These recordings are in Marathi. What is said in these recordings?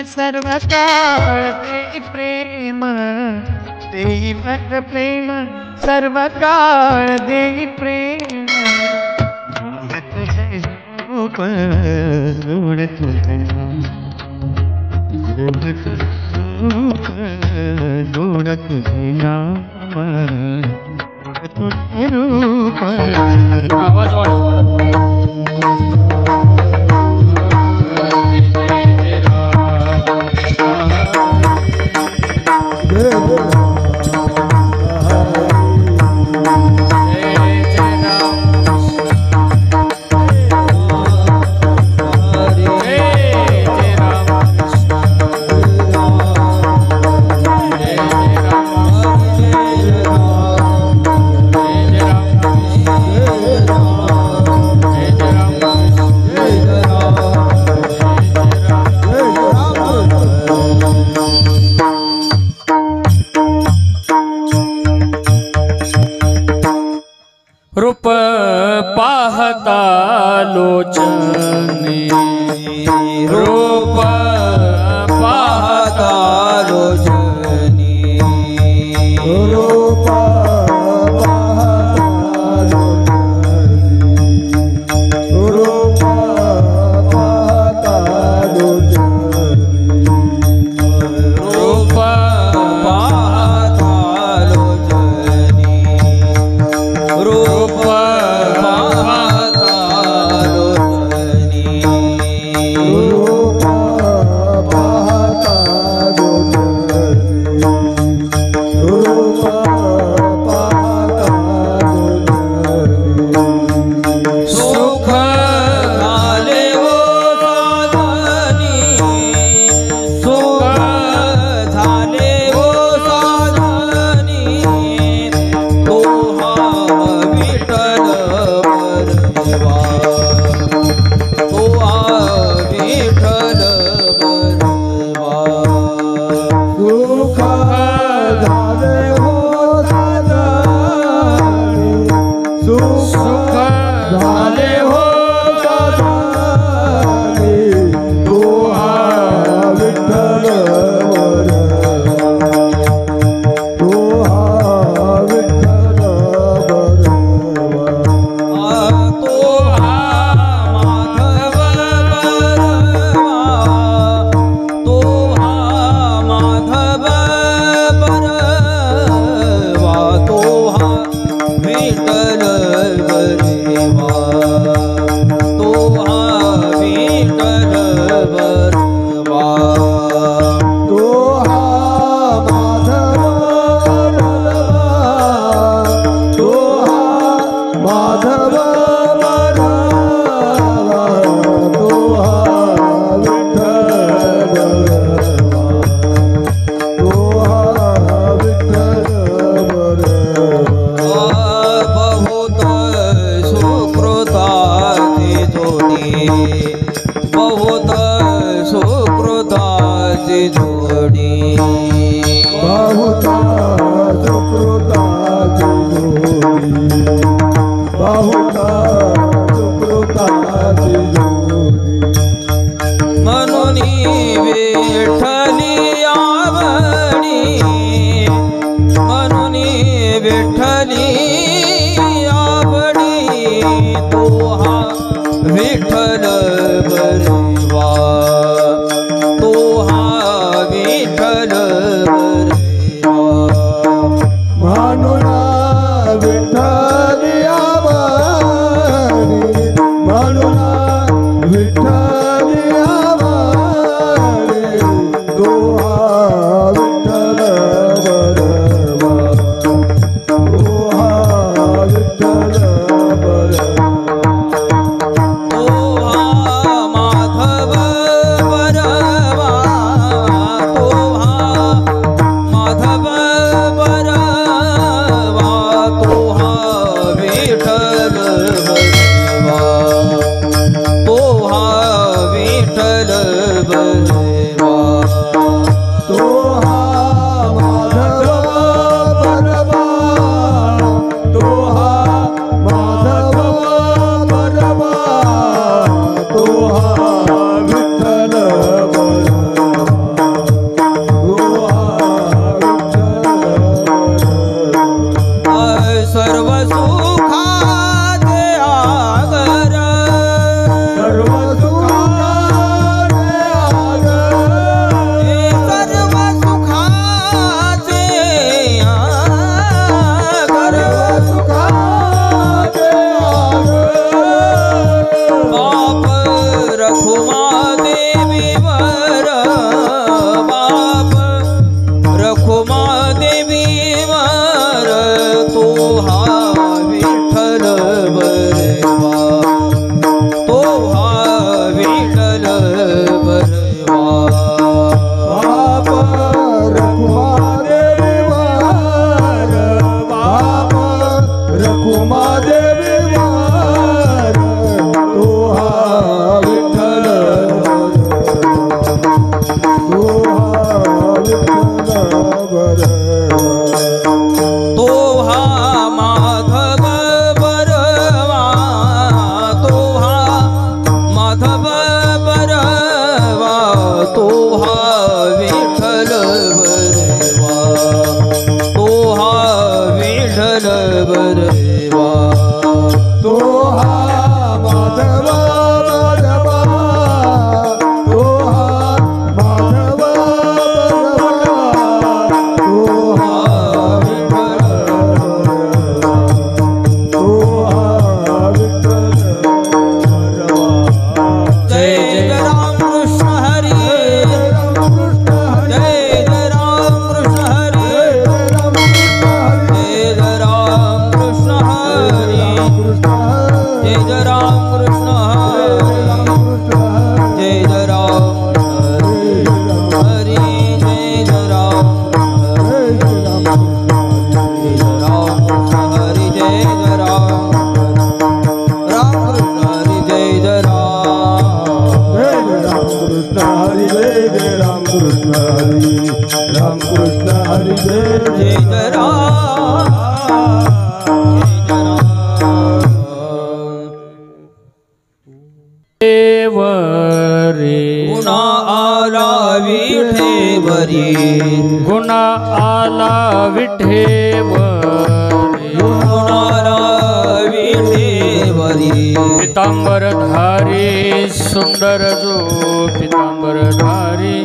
सर्व काळ देई प्रेम, देई भक्त प्रेम सर्व काळ देई प्रेम. रूप रूप रूप पाहता लोचने, रूप पाहता लोचने, रूप पाहता लोचने, रूप पाहता लोचने, रूप पाहता लोचने, रूप बहुत सुकृताची जोडी, बहुत सुकृताची जोडी, बहुत सुकृताची जोडी. म्हणून विठ्ठली आवडी, म्हणून विठ्ठली आवडी, तो हा विठ्ठल बरवा, तो हा विठ्ठल बरवा. रखुमा देवी वर बाप रखुमा देवी वर तो हा विठ्ठल बरवा तो हा विठ्ठल बरवा बाप रखुमा देवी वार बाप रखुमा देवी वार तो हा विठ्ठल तो हा विठ्ठल तो हा माधव बरवा तो हा माधव बरवा तो हा विठ्ठल बरवा तो हा विठ्ठल बरवा तो हा माधव बरवा तो हा माधव बरवा तो हा तो हा विठ्ठल बरवा जय जय राम कृष्ण हरी जय जय राम कृष्ण हरी जय जय राम कृष्ण हरी जय जय राम कृष्ण हरी जय जय राम हरी जय जय राम जय जय राम कृष्ण हरी जय जय राम राम कृष्ण हरी जय जय राम राम कृष्ण हरी राम कृष्ण हरी जय जय जय राम जय जय राम देवरे गुणा आला विठेवरी गुणा आला विठेवरे गुणा आला विठेवरी पितांबरधारी सुंदर जो पितांबरधारी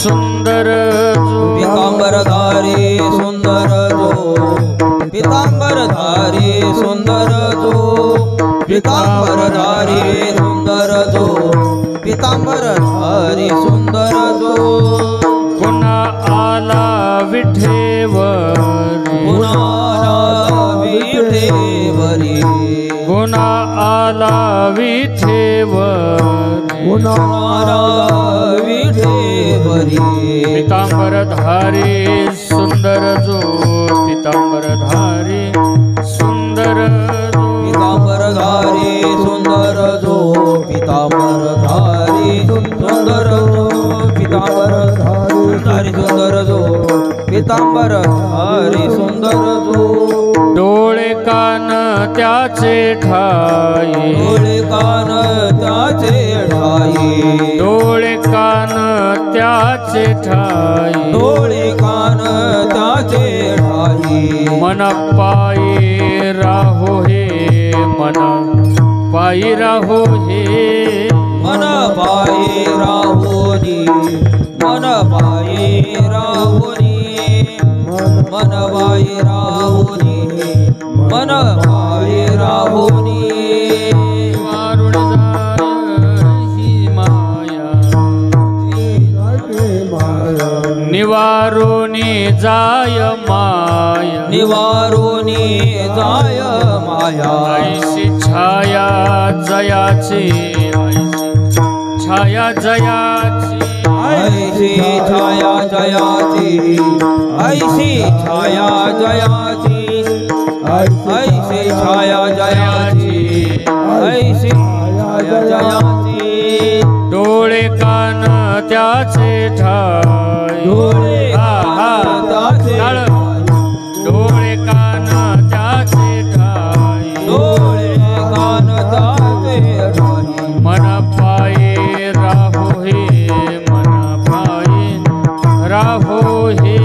सुंदर जो पितांबरधारी सुंदर जो पितांबरधारी सुंदर जो पितांबरधारी सुंदर जो पितांबरधारी सुंदर जो गुणा आला विठेवरे गुणाला विठेवरी गुणा आला विठेवरे गुणाला विठेवरी पितांबरधारी सुंदर जो पितांबरधारी सुंदर जो पितांबरधारी सुंदर जो पितांबरधारी सुंदर जो पितांबरधारी सुंदर जो पितांबरधारी सुंदर जो डोळे कान त्याचे ठाई डोळे कान त्याचे ठाई डोळे कान त्याचे ठाई डोळे कान त्याचे ठाई मन पायी राहो हे मन पायी राहो हे मन पायी राहोनी मन पायी राहोनी मन पायी राहोनी मन पायी राहोनी वारुण जाय ही माया निवारुणी जाय माया निवारोनी जाय माया ऐशी छाया जयाची छाया जयाची ऐशी छाया जयाची ऐशी छाया जयाची ऐशी छाया जयाची ऐशी छाया जयाची डोळे कान त्याचे ठाई डोळे त्याचे टाळ. डोळे कान त्याचे ठाई डोळे कान त्याचे ठाई मन पायी राहो हे मन पायी राहो हे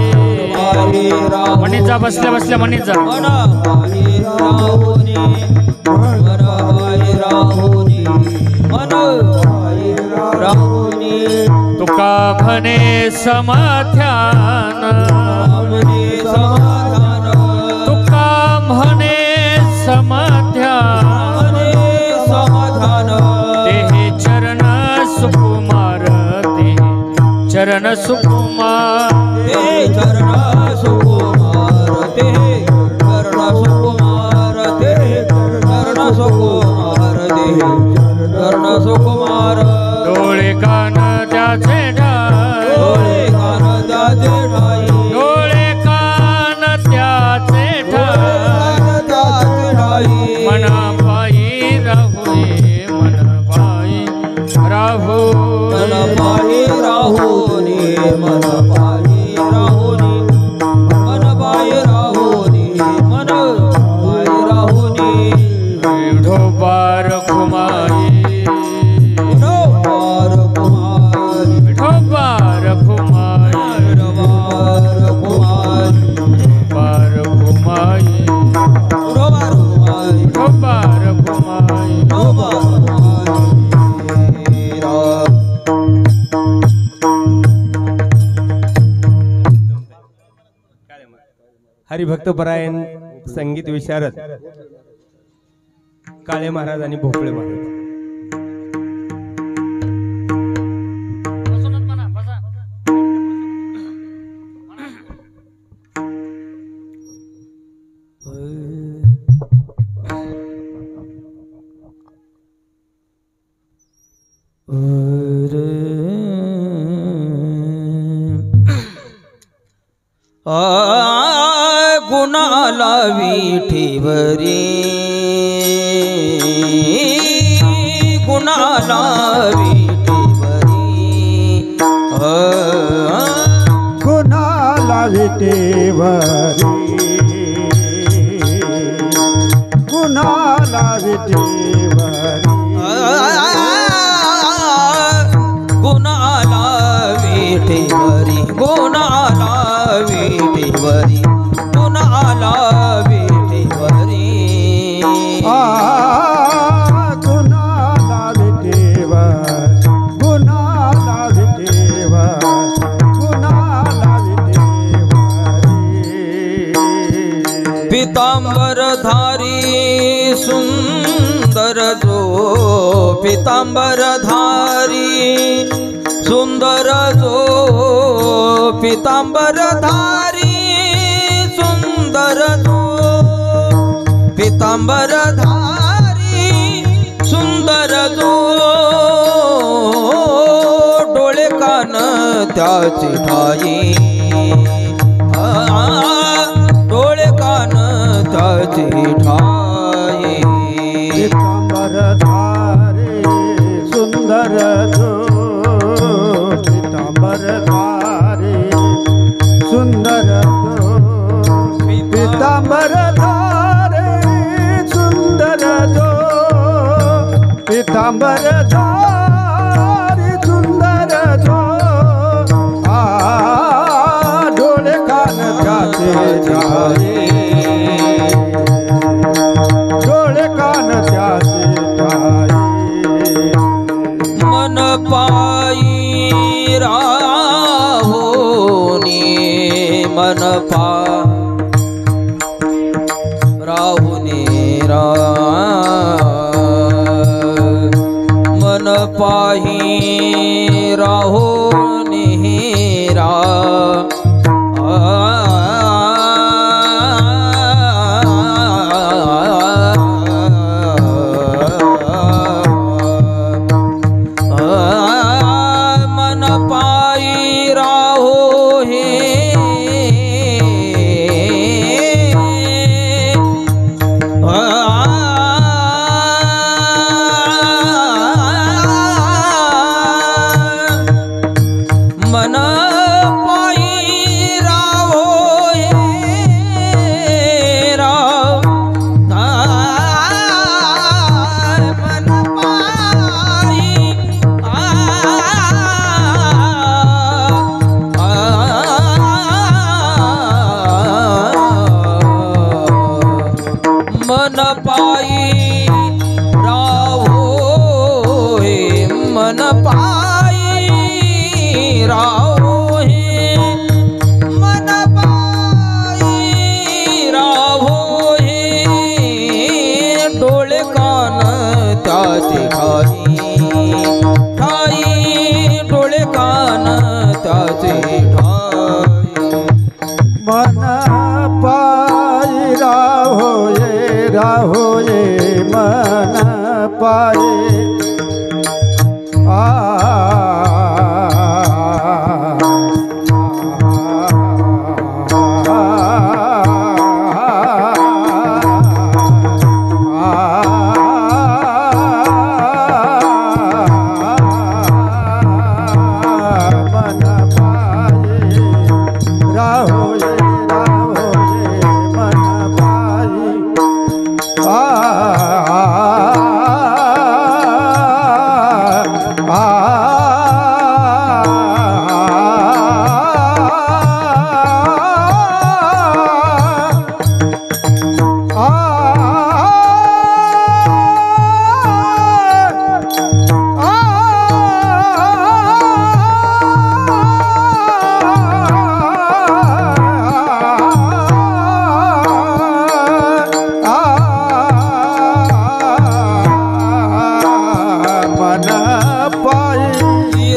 पायी राहो म्हणीचा बसल्या बसल्या म्हणीचा मन पायी राहोनी मन पायी राहोनी मन पायी राहोनी तुका म्हणे समाध्यान आमने समाधान तुका म्हणे समाध्यान आमने समाधान तेहे चरण सुकुमार ते चरण सुकुमार ते चरण सुकुमार ते चरण सुकुमार ते चरण सुकुमार ते चरण सुकुमार डोळे कान त्याचे ठाई डोळे कान त्याचे ठाई डोळे कान त्याचे ठाई मन पायी राहू हे मन पायी राहू मन पायी राहुनी मन पायी राहुनी मन पायी राहुनी मन पायी राहुनी विठोबार कुमारी विठोबार कुमारी विठोबार कुमारी विठोबार कुमारी बार कुमारी विठोबार कुमारी विठोबार कुमारी विठोबार कुमारी राम हरिभक्तपरायण संगीत विशारद काळे महाराज आणि भोपळे महाराज. गुणाला विठीवरी गुणाला विठीवरी गुणाला विटेवरी गुणाला विटेवरी गुणाला विठीवरी गुणाला विठीवरी गुणाला विठीवरी गुणाला विटेवर गुणाला विटेवर गुणाला विटेवरी पितांबरधारी सुंदर जो पितांबरधारी सुंदर जो पितांबरधारी सुंदर जो पितांबरधारी सुंदर जो डोळे कान त्याची ठाई डोळे कान त्याची ठाई पितांबरधारी सुंदर जो पितांबरधारी सुंदर जो पितांबरधारी सुंदर जो पितांबरधारी सुंदर जो डोळे कान त्याचे ठाई डोळे कान त्याचे ठाई मन पायी राहुनी मन राहुनी मन पाही राहुनी मन पाई राहो हे मन पाई राहो हे राव मन पाई मन पाई राहो हे मन पाई राहो हे मन पाई राहो हे डोळे कान त्याचे ठाई ठाई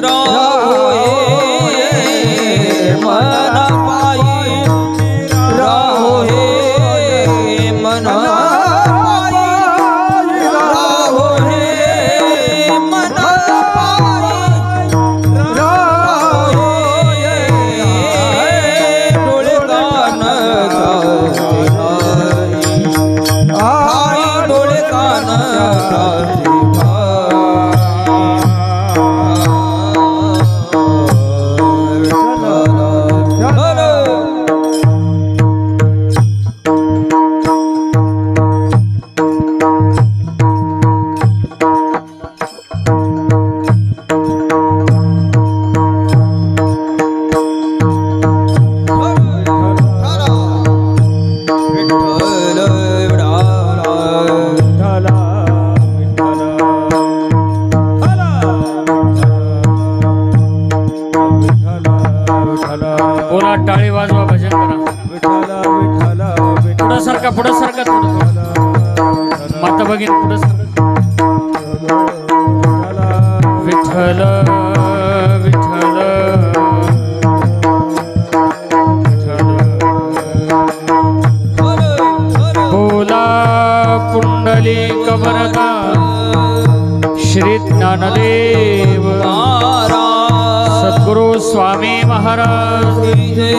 राहोए मन पाई राहोए मन पाई राहोए मन पाई राहोए डोळे कान आई डोळे कान बोला टाळी वाजवा भजन करा पुढं सारखा थोडं माता भगिनी पुढं सारखा विठ्ठल विठ्ठल बोला पुंडलिक वरदा श्री ज्ञानदेव सद्गुरु स्वामी महाराज की जय।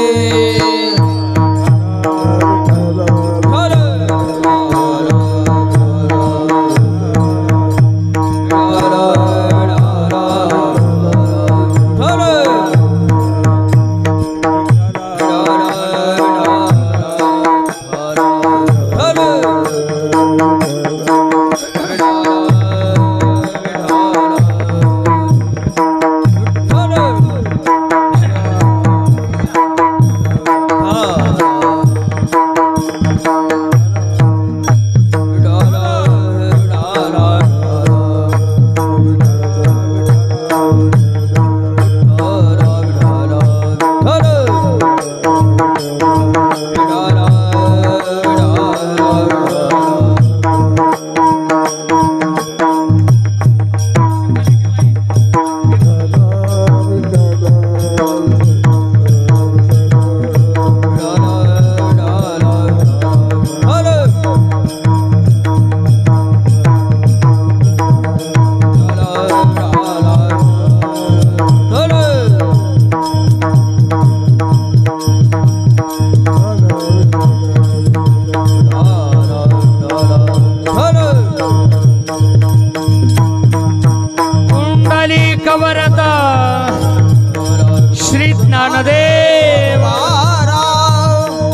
श्री ज्ञानदेव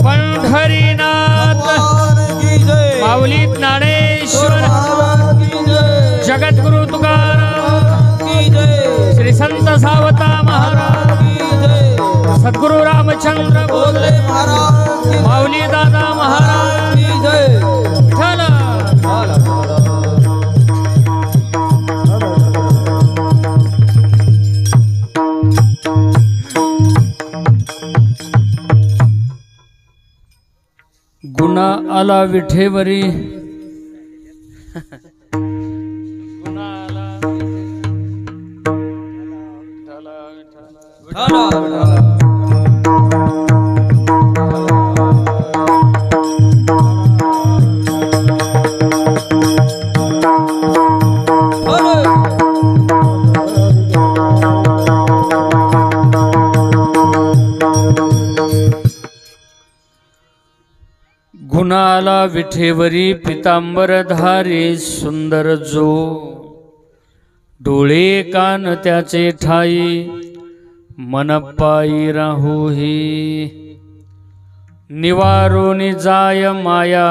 पंढरीनाथ माऊली ज्ञानेश्वर जगद्गुरु तुकाराम श्री संत सावता महाराज सद्गुरु रामचंद्र बोले माऊली दादा महाराज गुन्हा आला विठेवरी गुन्हा आला गुणाला विठेवरी पितांबर धारे सुंदर जो डोळे कान त्याचे ठाई मन पायी राहू ही निवारुनी जाय माया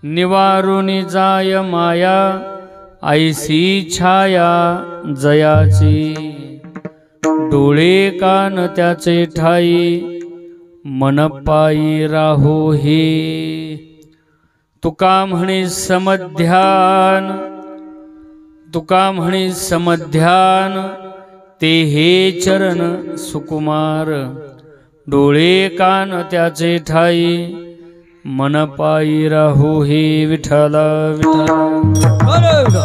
निवारुनी जाय माया ऐसी छाया जयाची डोळे कान त्याचे ठाई मन पायी राहो हे तुका म्हणे समध्यान तुका म्हणे समध्यान ते हे चरण सुकुमार डोळे कान त्याचे ठाई मन पायी राहो हे विठ्ठला विठ्ठला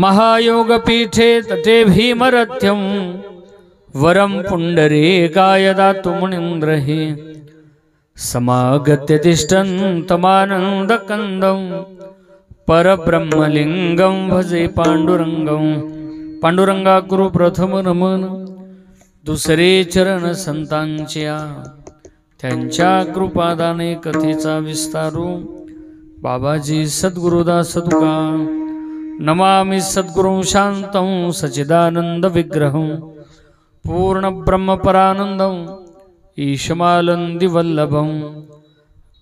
महायोगपीठे तटे भीमरथ्यं वरं पुण्डरीकाय दातु मुनीन्द्रहि समागत्य तिष्ठन्तमानन्दकन्दं परब्रह्मलिंगं भजे पांडुरंगं। पांडुरंगा गुरु प्रथम नमन, दुसरे चरण संतांच्या त्यांच्या कृपादाने कथेचा विस्तारू। बाबाजी सद्गुरुदास तुका नमामि सद्गुरुं शांतं सच्चिदानंद विग्रहं पूर्ण ब्रह्म परानंदं ईशमालंदि वल्लभं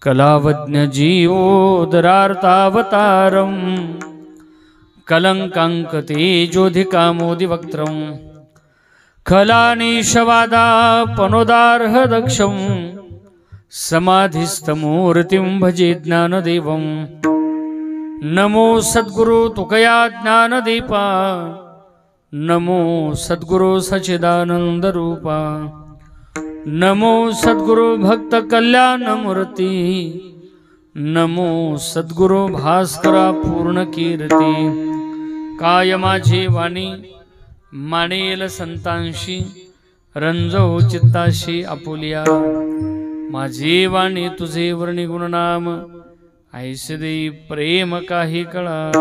कलावज्ञ जीवोदरार्तावतारं कलंकांकतेजोधिकामोदि वक्त्रं खलानीशवादापनोदार्ह दक्षं समाधिस्थमूर्तिं भजे ज्ञानदेवं। नमो सद्गुरु तुकया ज्ञानदीपा, नमो सद्गुरु सच्चिदानंद रूपा, नमो सद्गुरु भक्त कल्याण मूर्ती, नमो सद्गुरु भास्करा पूर्ण कीर्ती। काय माझी वाणी मानेल संतांशी, रंजो चित्ताशी आपुलिया। माझी वाणी तुझे वर्णी गुणनाम, ऐसे देई प्रेम काही कळा।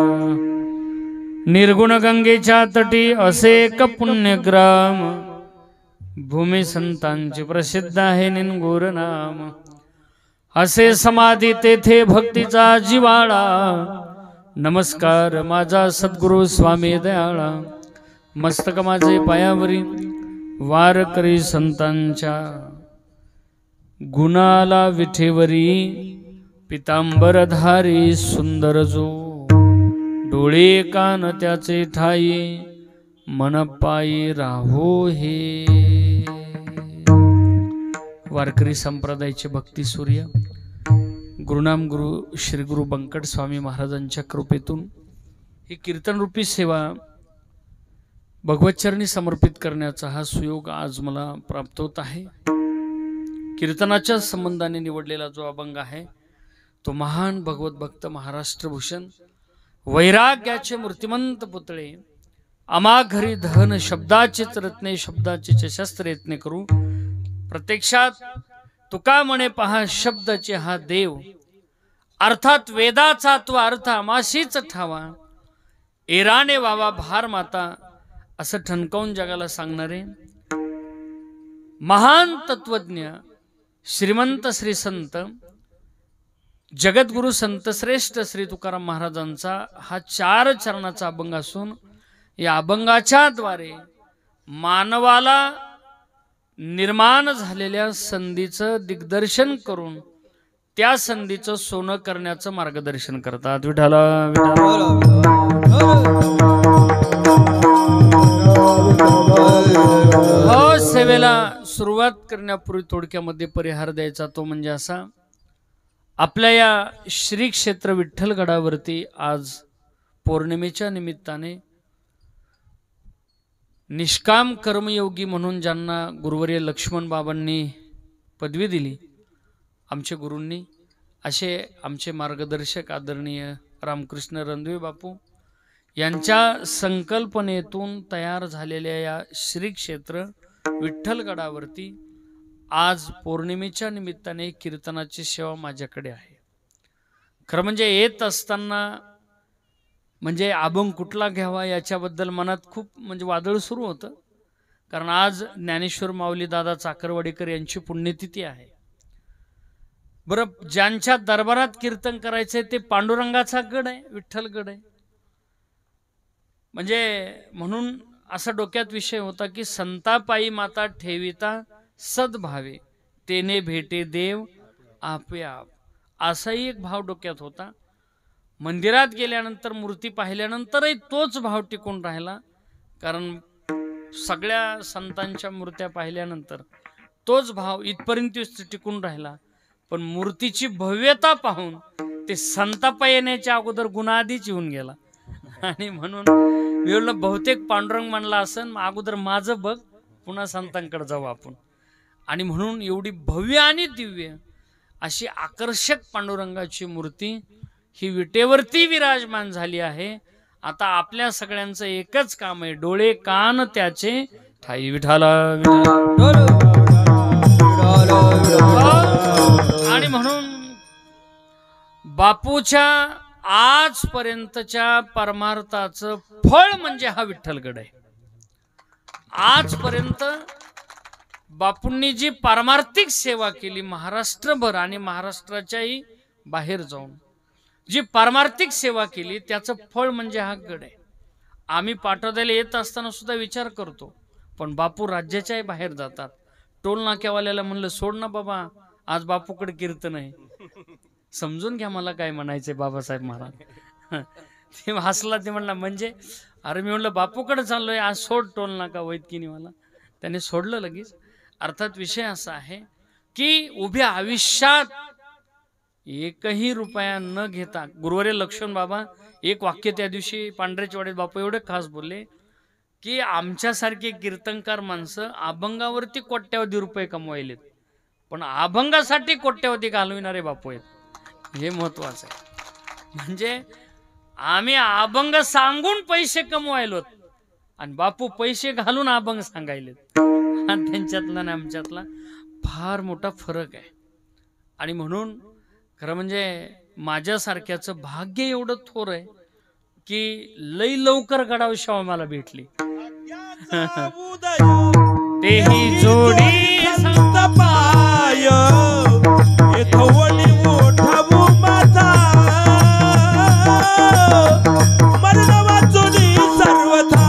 निर्गुण गंगेच्या तटी असे एक पुण्यग्राम, भूमी संतांचे प्रसिद्ध आहे निनगुर नाम। असे समाधी तेथे भक्तीचा जिवाळा, नमस्कार माझा सद्गुरु स्वामी दयाळा। मस्तक माझे पायावरी वार करी संतांच्या, गुणाला विठेवरी पितांबरधारी सुंदर जो। डोळे कान त्याचे ठाई, मन पायी राहो हे। वारकरी संप्रदायाचे भक्ती सूर्य गुरुनाम गुरु श्री गुरु बंकट स्वामी महाराजांच्या कृपेतून ही कीर्तन रूपी सेवा भगवतचरणी समर्पित करण्याचा हा सुयोग आज मला प्राप्त होत आहे। कीर्तनाच्या संबंधाने निवडलेला जो अभंग आहे तो महान भगवत भक्त महाराष्ट्रभूषण वैराग्याचे मूर्तिमंत पुतळे अमाघरी धन शब्दाचेच रत्ने शब्दाचे शस्त्र यत्ने करू। प्रत्यक्षात तुका म्हणे पहा शब्दाचे हा देव, अर्थात वेदाचा तो अर्थ आमाशीच ठावा। एराने वावा भार माता असं ठणकावून जगाला सांगणारे महान तत्वज्ञ श्रीमंत श्री संत जगद्गुरु संत श्रेष्ठ श्री तुकाराम महाराजांचा हा 4 चरणाचा अभंग असून या अभंगाच्या द्वारे मानवाला निर्माण झालेल्या संधीचं दिग्दर्शन करून त्या संधीचं सोनं करण्याचं मार्गदर्शन करतात। विठाला हो सेवेला सुरुवात करण्यापूर्वी थोडक्यामध्ये परिहार द्यायचा तो म्हणजे असा, आपल्या या श्री क्षेत्र विठ्ठलगडावरती आज पौर्णिमेच्या निमित्ताने निष्काम कर्मयोगी म्हणून ज्यांना गुरुवर्य लक्ष्मण बाबांनी पदवी दिली, आमचे गुरूंनी, असे आमचे मार्गदर्शक आदरणीय रामकृष्ण रणदिवे बापू यांच्या संकल्पनेतून तयार झालेल्या या श्री क्षेत्र विठ्ठलगडावरती आज पौर्णिमेच्या निमित्ताने कीर्तनाची सेवा माझ्याकडे आहे। खरं म्हणजे येत असताना म्हणजे अभंग कुठला घ्यावा याच्याबद्दल मनात खूप म्हणजे वादळ सुरू होतं, कारण आज ज्ञानेश्वर माऊली दादा चाकरवाडीकर यांची पुण्यतिथी आहे। बरं, ज्यांच्या दरबारात कीर्तन करायचंय ते पांडुरंगाचा गड आहे, विठ्ठलगड आहे। म्हणजे म्हणून असा डोक्यात विषय होता की संतापायी माता ठेविता सद्भावे, तेने भेटे देव आपे आप, असाही एक भाव डोक्यात होता। मंदिरात गेल्यानंतर मूर्ती पाहिल्यानंतरही तोच भाव टिकून राहिला, कारण सगळ्या संतांच्या मूर्त्या पाहिल्यानंतर तोच भाव इथपर्यंत टिकून राहिला। पण मूर्तीची भव्यता पाहून ते संताप येण्याच्या अगोदर गुणाधीच येऊन गेला आणि म्हणून मी बोललो बहुतेक पांडुरंग म्हणला असन, अगोदर माझं बघ पुन्हा संतांकडे जाऊ आपण। आणि म्हणून एवढी भव्य आणि दिव्य अशी आकर्षक पांडुरंगाची मूर्ती ही विटेवरती विराजमान झाली आहे आता आपल्या सगळ्यांचं एकच काम आहे, डोळे कान त्याचे ठाई विठाला विठाला. आणि म्हणून बापूच्या आजपर्यंतच्या परमार्थाचं फळ म्हणजे हा विठ्ठलगड आहे. आजपर्यंत बापूंनी जी पारमार्थिक सेवा केली महाराष्ट्रभर आणि महाराष्ट्राच्याही बाहेर जाऊन जी पारमार्थिक सेवा केली त्याचं फळ म्हणजे हा गड आहे. आम्ही पाटोद्याला येत असताना सुद्धा विचार करतो, पण बापू राज्याच्याही बाहेर जातात. टोल नाक्यावाल्याला म्हणलं सोड ना बाबा, आज बापूकडे कीर्तन आहे. समजून घ्या मला काय म्हणायचंय बाबासाहेब महाराज. ते हसला, ते म्हणला म्हणजे, अरे मी म्हणलं बापूकडे चाललोय, आज सोड टोल नाका वैदकिनी मला. त्याने सोडलं लगेच. अर्थात विषय असा आहे की उभ्या आयुष्यात एकही रुपया न घेता गुरुवर्य लक्ष्मण बाबा एक वाक्य त्या दिवशी पांढऱ्याच्या वाडीत बापू एवढे खास बोलले की आमच्यासारखे कीर्तनकार माणसं अभंगावरती कोट्यावधी रुपये कमवायलेत, पण अभंगासाठी कोट्यावधी घालविणारे बापू आहेत. हे महत्वाचं आहे. म्हणजे आम्ही अभंग सांगून पैसे कमवायलोत आणि बापू पैसे घालून अभंग सांगायलेत. आणि त्यांच्यातला आणि आमच्यातला फार मोठा फरक आहे. आणि म्हणून खरं म्हणजे माझ्यासारख्याचं भाग्य एवढं थोर आहे की लई लवकर गडावर शाव मला भेटली. तेही जोडी संत पाय येथवणी मोठावू माझा मरण वाचुनी सर्वथा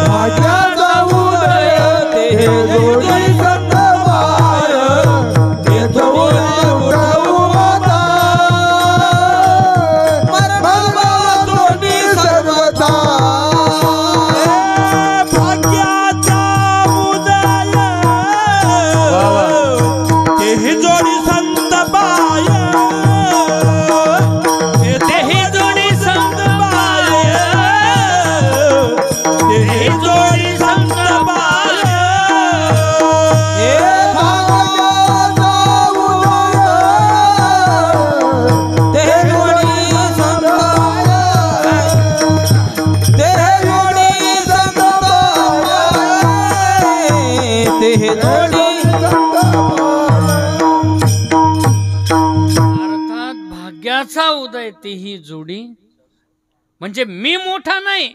भाग्याचा उदय ते जोडी संत पाय येथवणी मोठावू माझा मरण वाचुनी सर्वथा. भाग्याचा उदय तेही जोडी संत पाय तेही जोडी संत पाय तेही जोडी संत पाय भाग्याचा उदय ते जोडी संत पाय ते जोडी संत पाय ते जोडी संत अर्थात भाग्याचा उदय तेही जोडी. म्हणजे मी मोठा नाही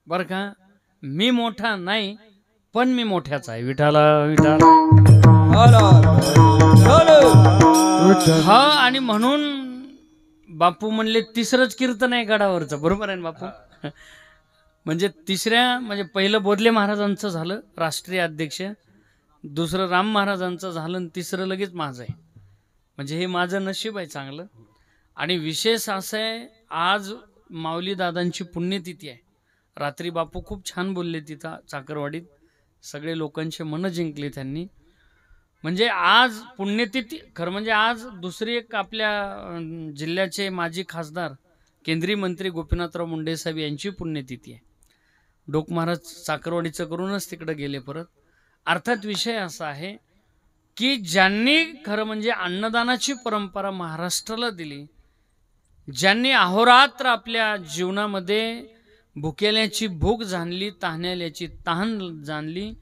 बर का, मी मोठा नाही पण मी मोठ्याचा आहे. विठाला विठाला. हा आणि म्हणून बापू म्हणले तिसरंच कीर्तन आहे गडावरचं. बरोबर आहे ना बापू. म्हणजे तिसऱ्या म्हणजे पहिलं बोधले महाराजांचं झालं राष्ट्रीय अध्यक्ष, दुसरं राम महाराजांचं झालं आणि तिसरं लगेच माझं आहे. म्हणजे हे माझं नशीब आहे चांगलं. आणि विशेष असं आहे, आज माऊली दादांची पुण्यतिथी आहे. रात्री बापू खूप छान बोलले तिथं चाकरवाडीत, सगळे लोकांचे मन जिंकले त्यांनी. म्हणजे आज पुण्यतिथी खरं म्हणजे आज दुसरी एक आपल्या जिल्ह्याचे माजी खासदार केंद्रीय मंत्री गोपीनाथराव मुंडे साहेब यांची पुण्यतिथी आहे. डोक महाराज चाकरवाडीचं करूनच तिकडे गेले परत. अर्थात विषय असा आहे की ज्यांनी खरं म्हणजे अन्नदानाची परंपरा महाराष्ट्राला दिली, ज्यांनी अहोरात्र आपल्या जीवनामध्ये भुकेल्याची भूक जाणली, तहानेल्याची तहान जाणली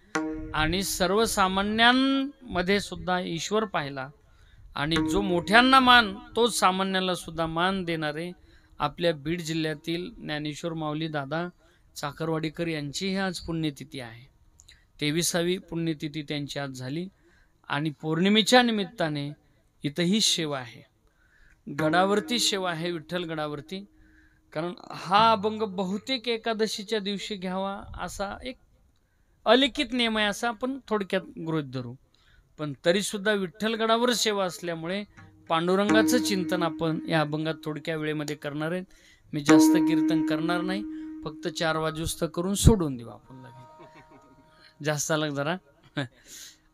आणि सर्वसामान्यांमध्ये सुद्धा ईश्वर पाहिला, आणि जो मोठ्यांना मान तोच सामान्याला सुद्धा मान देणारे आपल्या बीड जिल्ह्यातील ज्ञानेश्वर माऊली दादा चाकरवाडीकर यांची ही आज पुण्यतिथी आहे. 23वी पुण्यतिथी त्यांची आज झाली. आणि पौर्णिमेच्या निमित्ताने इथंही सेवा आहे, गडावरती सेवा आहे, विठ्ठल गडावरती. कारण हा अभंग बहुतेक एकादशीच्या दिवशी घ्यावा असा एक अलिखित नियम आहे, असा आपण थोडक्यात गृहीत धरू. पण तरीसुद्धा विठ्ठलगडावर सेवा असल्यामुळे पांडुरंगाचं चिंतन आपण या अभंगात थोडक्या वेळेमध्ये करणार आहेत. मी जास्त कीर्तन करणार नाही, फक्त 4 वाजूस्तर करून सोडून देऊ आपण लगेच. जास्त आलं जरा.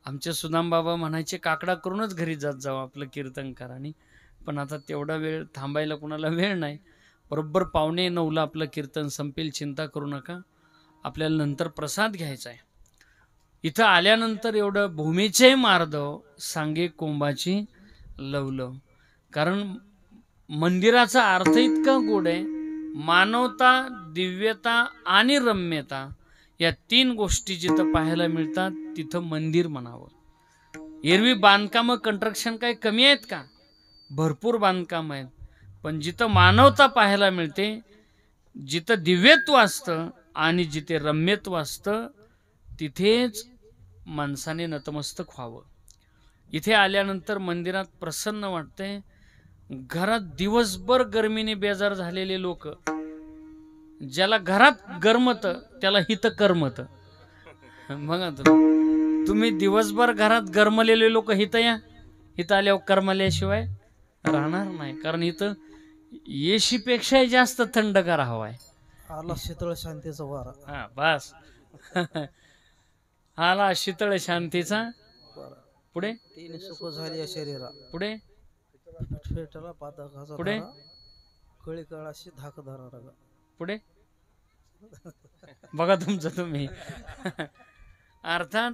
आमचे सुदाम बाबा म्हणायचे काकडा करूनच घरी जात जावं आपलं कीर्तनकारांनी, पण आता तेवढा वेळ थांबायला कुणाला वेळ नाही. बरोबर 8:45ला आपलं कीर्तन संपेल, चिंता करू नका. आपल्याला नंतर प्रसाद घ्यायचा आहे. इथं आल्यानंतर एवढं भूमीचे मार्दव सांगे कोंबाची लवलव. कारण मंदिराचा अर्थ इतका गोड आहे, मानवता, दिव्यता आणि रम्यता या 3 गोष्टी जिथं पाहायला मिळतात तिथं मंदिर म्हणावं. एरवी बांधकामं कंस्ट्रक्शन काही कमी आहेत का? भरपूर बांधकाम आहेत. पण जिथं मानवता पाहायला मिळते, जिथं दिव्यत्व असतं आणि जिथे रम्यत्व असतं तिथेच माणसाने नतमस्तक व्हावं. इथे आल्यानंतर मंदिरात प्रसन्न वाटते. घरात दिवसभर गर्मीने बेजार झालेले लोक, ज्याला घरात गरमत त्याला हित करमत. बघा तुम्ही दिवसभर घरात गरमलेले लोक हित या, हित आल्यावर करमल्याशिवाय राहणार नाही. कारण इथं एसी पेक्षा जास्त थंडगार हवा आहे. आला शीतळ शांतीचा वारा. हा बस आला शीतळ शांतीचा. पुढे 3 सुख झाली या शरीरा. पुढे फेटला पातकाचा पुढे धारा, कळी कळाशी धाक धरा रगा. पुढे बघा तुमचं तुम्ही. अर्थात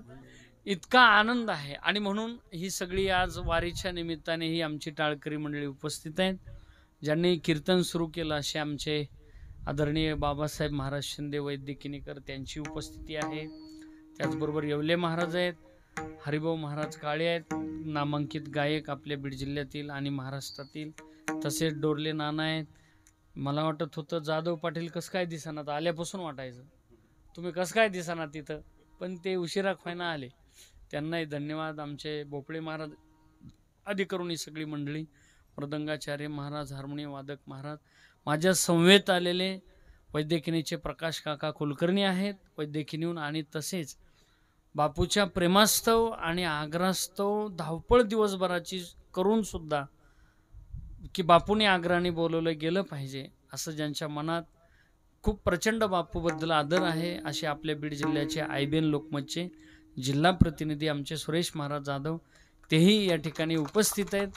इतका आनंद आहे. आणि म्हणून ही सगळी आज वारीच्या निमित्ताने ही आमची टाळकरी मंडळी उपस्थित आहेत. ज्यांनी कीर्तन सुरू केलं असे आमचे आदरणीय बाबासाहेब महाराज शिंदे वैद्यकिनीकर त्यांची उपस्थिती आहे. त्याचबरोबर येवले महाराज आहेत, हरिभाऊ महाराज काळे आहेत, नामांकित गायक आपल्या बीड जिल्ह्यातील आणि महाराष्ट्रातील. तसेच डोरले नाना आहेत. मला वाटत होतं जाधव पाटील कसं काय दिसणार, आल्यापासून वाटायचं तुम्ही कसं काय दिसणार तिथं, पण ते उशिरा खायना आले. त्यांनाही धन्यवाद. आमचे भोपळे महाराज आदी करून ही सगळी मंडळी, मृदंगाचार्य महाराज, हार्मोनियम वादक महाराज, माझ्या समवेत आलेले वैद्यकिनीचे प्रकाश काका कुलकर्णी आहेत वैद्यकिनीहून. आणि तसेच बापूच्या प्रेमास्तव आणि आग्रहास्तव धावपळ दिवसभराची करून सुद्धा की बापूने आग्रहाने बोलवलं गेलं पाहिजे असं ज्यांच्या मनात खूप प्रचंड बापूबद्दल आदर आहे, असे आपल्या बीड जिल्ह्याचे आयबीएन लोकमतचे जिल्हा प्रतिनिधी आमचे सुरेश महाराज जाधव तेही या ठिकाणी उपस्थित आहेत.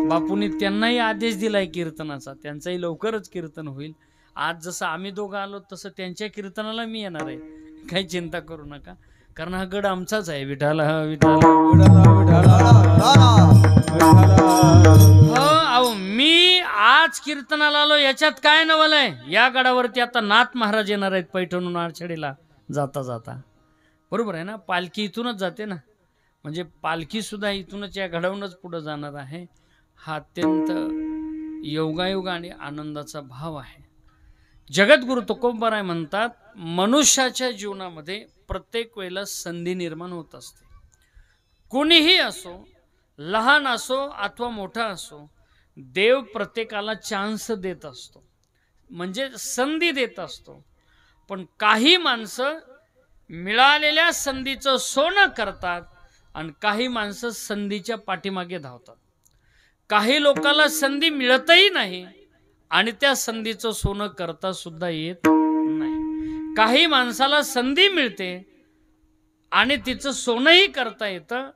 बापूंनी त्यांनाही आदेश दिलाय कीर्तनाचा, त्यांचाही लवकरच कीर्तन होईल. आज जसं आम्ही दोघं आलो तसं त्यांच्या कीर्तनाला मी येणार आहे, काही चिंता करू नका. कारण हा गड आमचाच आहे. विठाला अहो मी आज कीर्तनाला आलो याच्यात काय नवल आहे. या गडावरती आता नाथ महाराज येणार आहेत पैठणहून आरछडीला जाता जाता. बरोबर आहे ना, पालखी इथूनच जाते ना, म्हणजे पालखी सुद्धा इथूनच या गडावरूनच पुढे जाणार आहे. हा अत्यंत योगायोग आणि आनंदाचा भाव आहे. जगद्गुरु तुकोबराय म्हणतात, मनुष्याच्या जीवनामध्ये प्रत्येक वेळेला संधी निर्माण होत असते. कोणीही असो, लहान असो अथवा मोठा असो, देव प्रत्येकाला चान्स देत असतो, म्हणजे संधी देत असतो. पण काही माणसं मिळालेल्या संधीचं सोनं करतात आणि काही माणसं संधीच्या पाठीमागे धावतात. काही लोकांना संधी मिळतही नाही आणि त्या संधीचं सोनं करता सुद्धा येत नाही. काही माणसाला संधी मिळते आणि तिचं सोनंही करता येतं.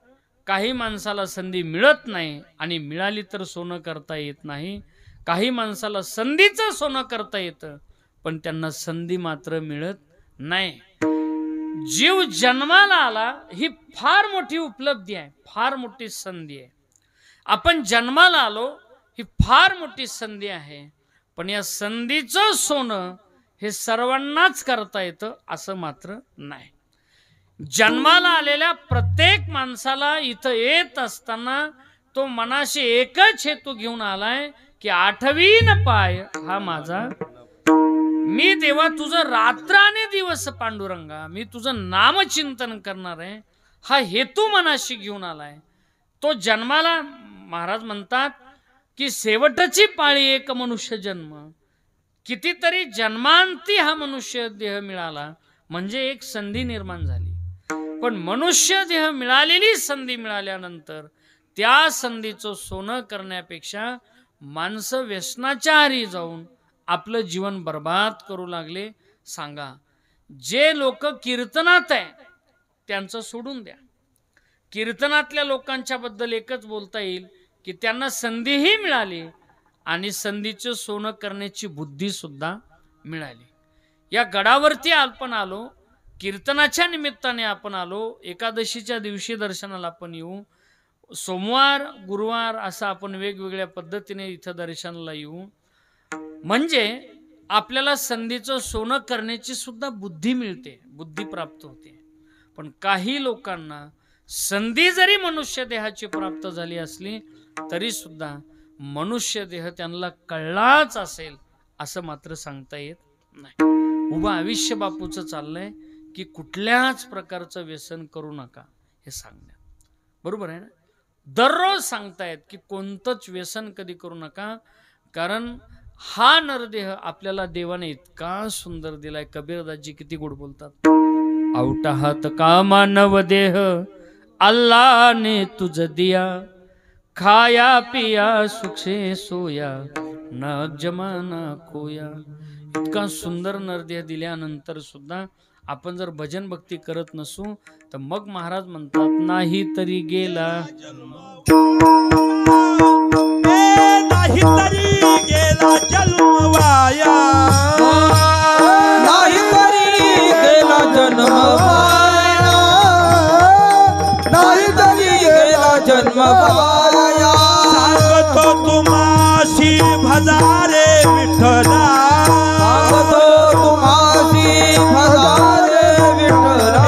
काही माणसाला संधी मिळत नाही आणि मिळाली तर सोनं करता येत नाही. काही माणसाला संधीचं सोनं करता येतं पण त्यांना संधी मात्र मिळत नाही. जीव जन्माला आला ही फार मोठी उपलब्धी आहे, फार मोठी संधी आहे. आपण जन्माला आलो ही फार मोठी संधी आहे. पण या संधीचं सोनं हे सर्वांनाच करता येतं असं मात्र नाही. जन्माला आलेल्या प्रत्येक माणसाला इथं येत असताना तो मनाशी एकच हेतू घेऊन आलाय की आठवीन पाय हा माझा. मी देवा तुझं रात्र आणि दिवस पांडुरंगा, मी तुझं नामचिंतन करणार आहे हा हेतू मनाशी घेऊन आलाय. तो जन्माला महाराज म्हणतात की शेवटची पाळी एक मनुष्य जन्म. कितीतरी जन्मांती हा मनुष्य देह मिळाला म्हणजे एक संधी निर्माण झाली. पण मनुष्य देह मिळालेली संधी मिळाल्यानंतर त्या संधीचं सोनं करण्यापेक्षा माणसं व्यसनाच्या आहारी जाऊन आपलं जीवन बर्बाद करू लागले. सांगा, जे लोक कीर्तनात आहे त्यांचं सोडून द्या. कीर्तनातल्या लोकांच्या बद्दल एकच बोलता येईल की त्यांना संधीही मिळाली आणि संधीचं सोनं करण्याची बुद्धी सुद्धा मिळाली. या गडावरती आपण आलो, कीर्तनाच्या निमित्ताने आपण आलो, एकादशीच्या दिवशी दर्शनाला आपण येऊ. सोमवार गुरुवार असं आपण वेगवेगळ्या पद्धतीने इथं दर्शनाला येऊ, म्हणजे आपल्याला संधीचं सोनं करण्याची सुद्धा बुद्धी मिळते, बुद्धी प्राप्त होते. पण काही लोकांना संधी जरी मनुष्य देहाची प्राप्त झाली असली तरी सुद्धा मनुष्य देह त्यांना कळलाच असेल असं मात्र सांगता येत नाही. उभं आयुष्य बापूचं चाललंय की कुठल्याच प्रकारचं व्यसन करू नका हे सांगण्यात, बरोबर आहे ना. दररोज सांगतायत की कोणतंच व्यसन कधी करू नका, कारण हा नरदेह आपल्याला देवाने इतका सुंदर दिलाय. कबीरदासजी किती गोड बोलतात, आवटा हात का मानव देह अल्लाह ने तुझ दिया, खाया पिया सुखे सोया न जमाना खोया. इतका सुंदर नरदेह दिल्यानंतर सुद्धा आपण जर भजन भक्ती करत नसू तर मग महाराज म्हणतात नाही तरी गेला, नाही तरी गेला जन्म वाया, नाही तरी गेला जन्म वाया, नाही तरी गेला जन्म वाया. सांगतो तुम्हासी भजारे विठ्ठला, सांगतो तुम्हासी भजारे विठ्ठला,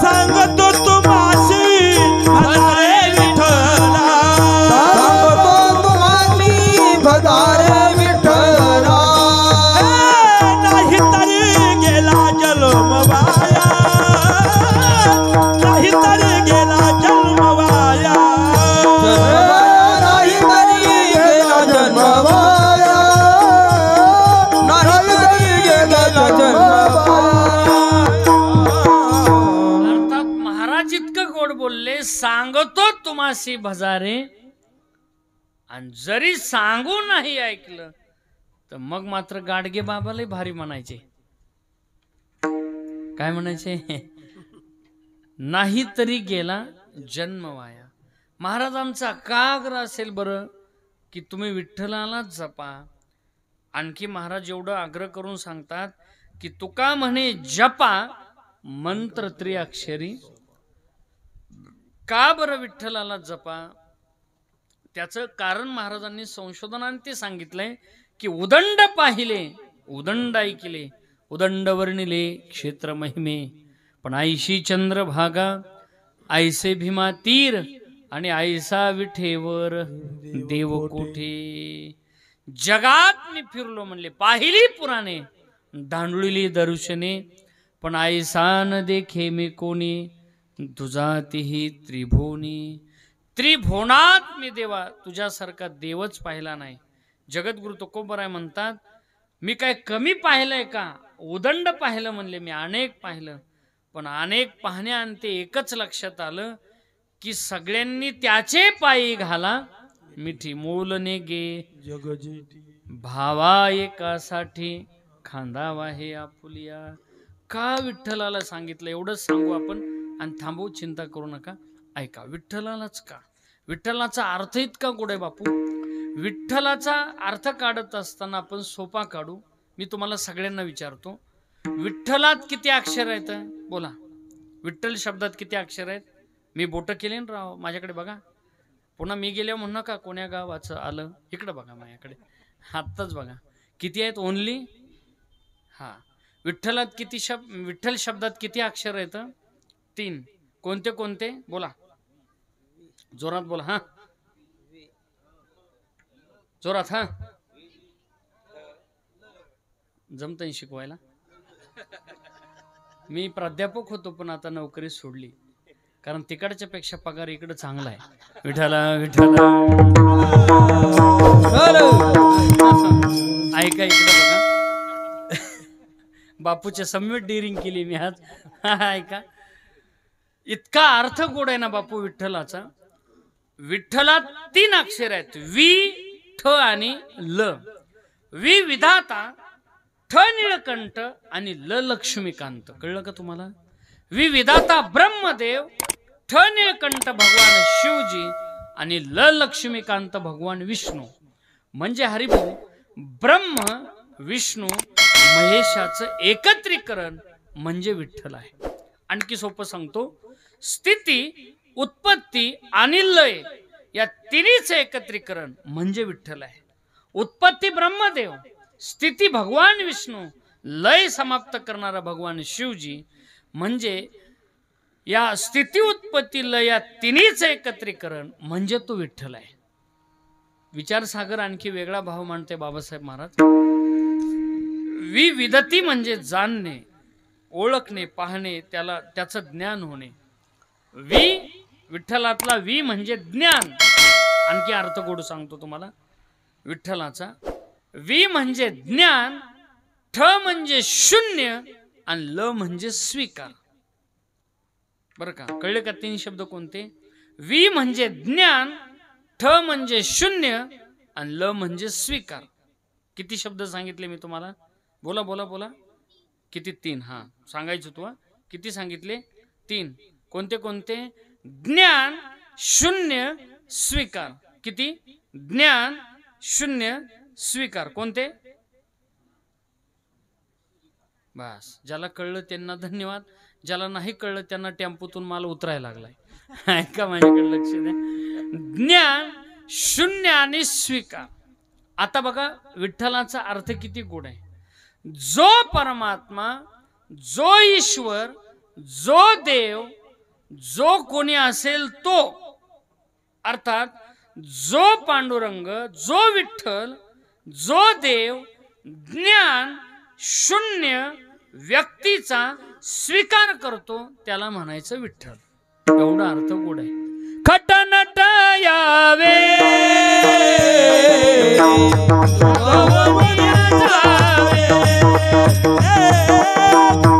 सांगतो तुम्हासी भजारे विठ्ठला, सांगतो तुम्हासी भजारे विठ्ठला. नाही तरी गेला जन्म वाया, नाही तरी गेला जन्म वाया, नाही तरी गेला जन्म वाया, नाही तरी गेला जन्म अर्थात महाराज इतकं गोड बोलले, सांगतो तुम्हासी भजारे, आणि जरी सांगू नाही ऐकलं तर मग मात्र गाडगे बाबाला भारी म्हणायचे. काय म्हणायचे, नाही तरी गेला जन्म वाया. महाराज आमचा का आग्रह असेल बरं की तुम्ही विठ्ठलालाच जपा. आणखी महाराज एवढं आग्रह करून सांगतात की तुका म्हणे जपा मंत्र त्रिअक्षरी. का बरं विठ्ठलाला जपा, त्याचं कारण महाराजांनी संशोधनाने ते सांगितलंय की उदंड पाहिले, उदंड ऐकिले, उदंड वर्णिले क्षेत्र महिमे, पण ऐशी चंद्रभागा ऐसे भीमा तीर, आणि ऐसा विठेवर देव कोठे. जगात मी फिरलो म्हणले, पाहिली पुराणे, दांडुळली दर्शने, पण ऐसा न देखे मी कोणी, तुझा तिही त्रिभुवनी. त्रिभुवनात मी देवा तुझ्यासारखा देवच पाहिला नाही. जगद्गुरु तुकोबराय म्हणतात, मी काय कमी पाहिलंय का, उदंड पाहिलं म्हणले, मी अनेक पाहिलं, पण अनेक पाहण्याअंते एकच लक्षात आलं की सगळ्यांनी त्याचे पायी घाला मिठी. मोलने गे भावा एकासाठी, खांदावा हे आपुलिया. का विठ्ठलाला सांगितलं एवढंच सांगू आपण आणि थांबू, चिंता करू नका. ऐका, विठ्ठलालाच का, विठ्ठलाचा अर्थ इतका गोड आहे बापू. विठ्ठलाचा अर्थ काढत असताना आपण सोपा काढू. मी तुम्हाला सगळ्यांना विचारतो, विठ्ठलात किती अक्षर आहेत बोला. विठ्ठल शब्दात किती अक्षर आहेत? मी बोट केले ना राव, माझ्याकडे बघा. पुन्हा मी गेल्यावर म्हणू नका कोण्या गावाचं आलं, इकडं बघा माझ्याकडे, आत्ताच बघा किती आहेत ओनली. हा, विठ्ठलात किती विठ्ठल शब्दात किती अक्षर आहेत? 3. कोणते कोणते बोला, जोरात बोला. हा, जोरात. हा, जमतंय शिकवायला. मी प्राध्यापक होतो पण आता नोकरी सोडली, कारण तिकडच्या पेक्षा पगार इकडे चांगला आहे. विठ्ठला विठ्ठला. ऐका इकडे बघा, बापूच्या सम्यक डिरिंग केली मी आज. ऐका, इतका अर्थ गोड आहे ना बापू विठ्ठलाचा. विठ्ठलात 3 अक्षर आहेत, वि, ठ आणि ल. वि विधाता, ठ निळकंठ आणि ल लक्ष्मीकांत. कळलं का तुम्हाला? वि विधाता ब्रह्मदेव, ठ निळकंठ भगवान शिवजी आणि ल लक्ष्मीकांत भगवान विष्णू. म्हणजे हरिभाऊ ब्रह्म विष्णू महेशाचं एकत्रीकरण म्हणजे विठ्ठल आहे. आणखी सोपं सांगतो, स्थिती उत्पत्ती आणि लय या तिन्हीचे एकत्रीकरण म्हणजे विठ्ठल आहे. उत्पत्ती ब्रह्मदेव, स्थिती भगवान विष्णू, लय समाप्त करणारा भगवान शिवजी म्हणजे या स्थिती उत्पत्ती लय या तिन्हीचे एकत्रीकरण म्हणजे तो विठ्ठल आहे. विचारसागर आणखी वेगळा भाव मांडते बाबासाहेब महाराज. विविधती म्हणजे जाणणे, ओळखणे, पाहणे, त्याचं ज्ञान होणे. विठ्ठलातला म्हणजे ज्ञान. आणखी अर्थ गोड सांगतो तुम्हाला विठ्ठलाचा. म्हणजे ज्ञान, ठ म्हणजे शून्य आणि ल म्हणजे स्वीकार. बरं का, कळले का? तीन शब्द कोणते? म्हणजे ज्ञान, ठ म्हणजे शून्य आणि ल म्हणजे स्वीकार. किती शब्द सांगितले मी तुम्हाला? बोला बोला बोला. किती? तीन. हा सांगायचं तू. किती सांगितले? तीन. कोणते कोणते? ज्ञान, शून्य, स्वीकार. किती? ज्ञान, शून्य, स्वीकार. कोणते? बस. ज्याला कळलं त्यांना धन्यवाद, ज्याला नाही कळलं त्यांना टेम्पोतून माल उतरायला लागलाय. ऐका, माझ्याकडे लक्ष द्या. ज्ञान, शून्य आणि स्वीकार. आता बघा विठ्ठलाचा अर्थ किती गोड आहे. जो परमात्मा, जो ईश्वर, जो देव, जो कोणी असेल तो, अर्थात जो पांडुरंग, जो विठ्ठल, जो देव, ज्ञान शून्य व्यक्तीचा स्वीकार करतो त्याला म्हणायचं विठ्ठल. एवढा अर्थ गोड आहे. खटनट यावे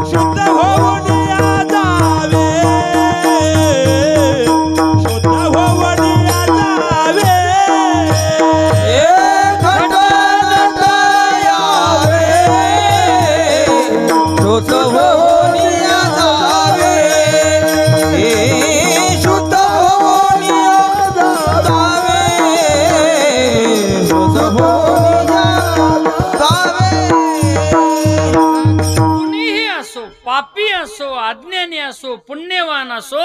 शुद्ध होऊन या जावे, शुद्ध होऊन या जावे. खटनट यावे, शुद्ध होऊन या जावे, शुद्ध होऊन या जावे, शुद्ध होऊन या जावे. कुणीही असो, पापी असो, अज्ञानी असो, पुण्यवान असो,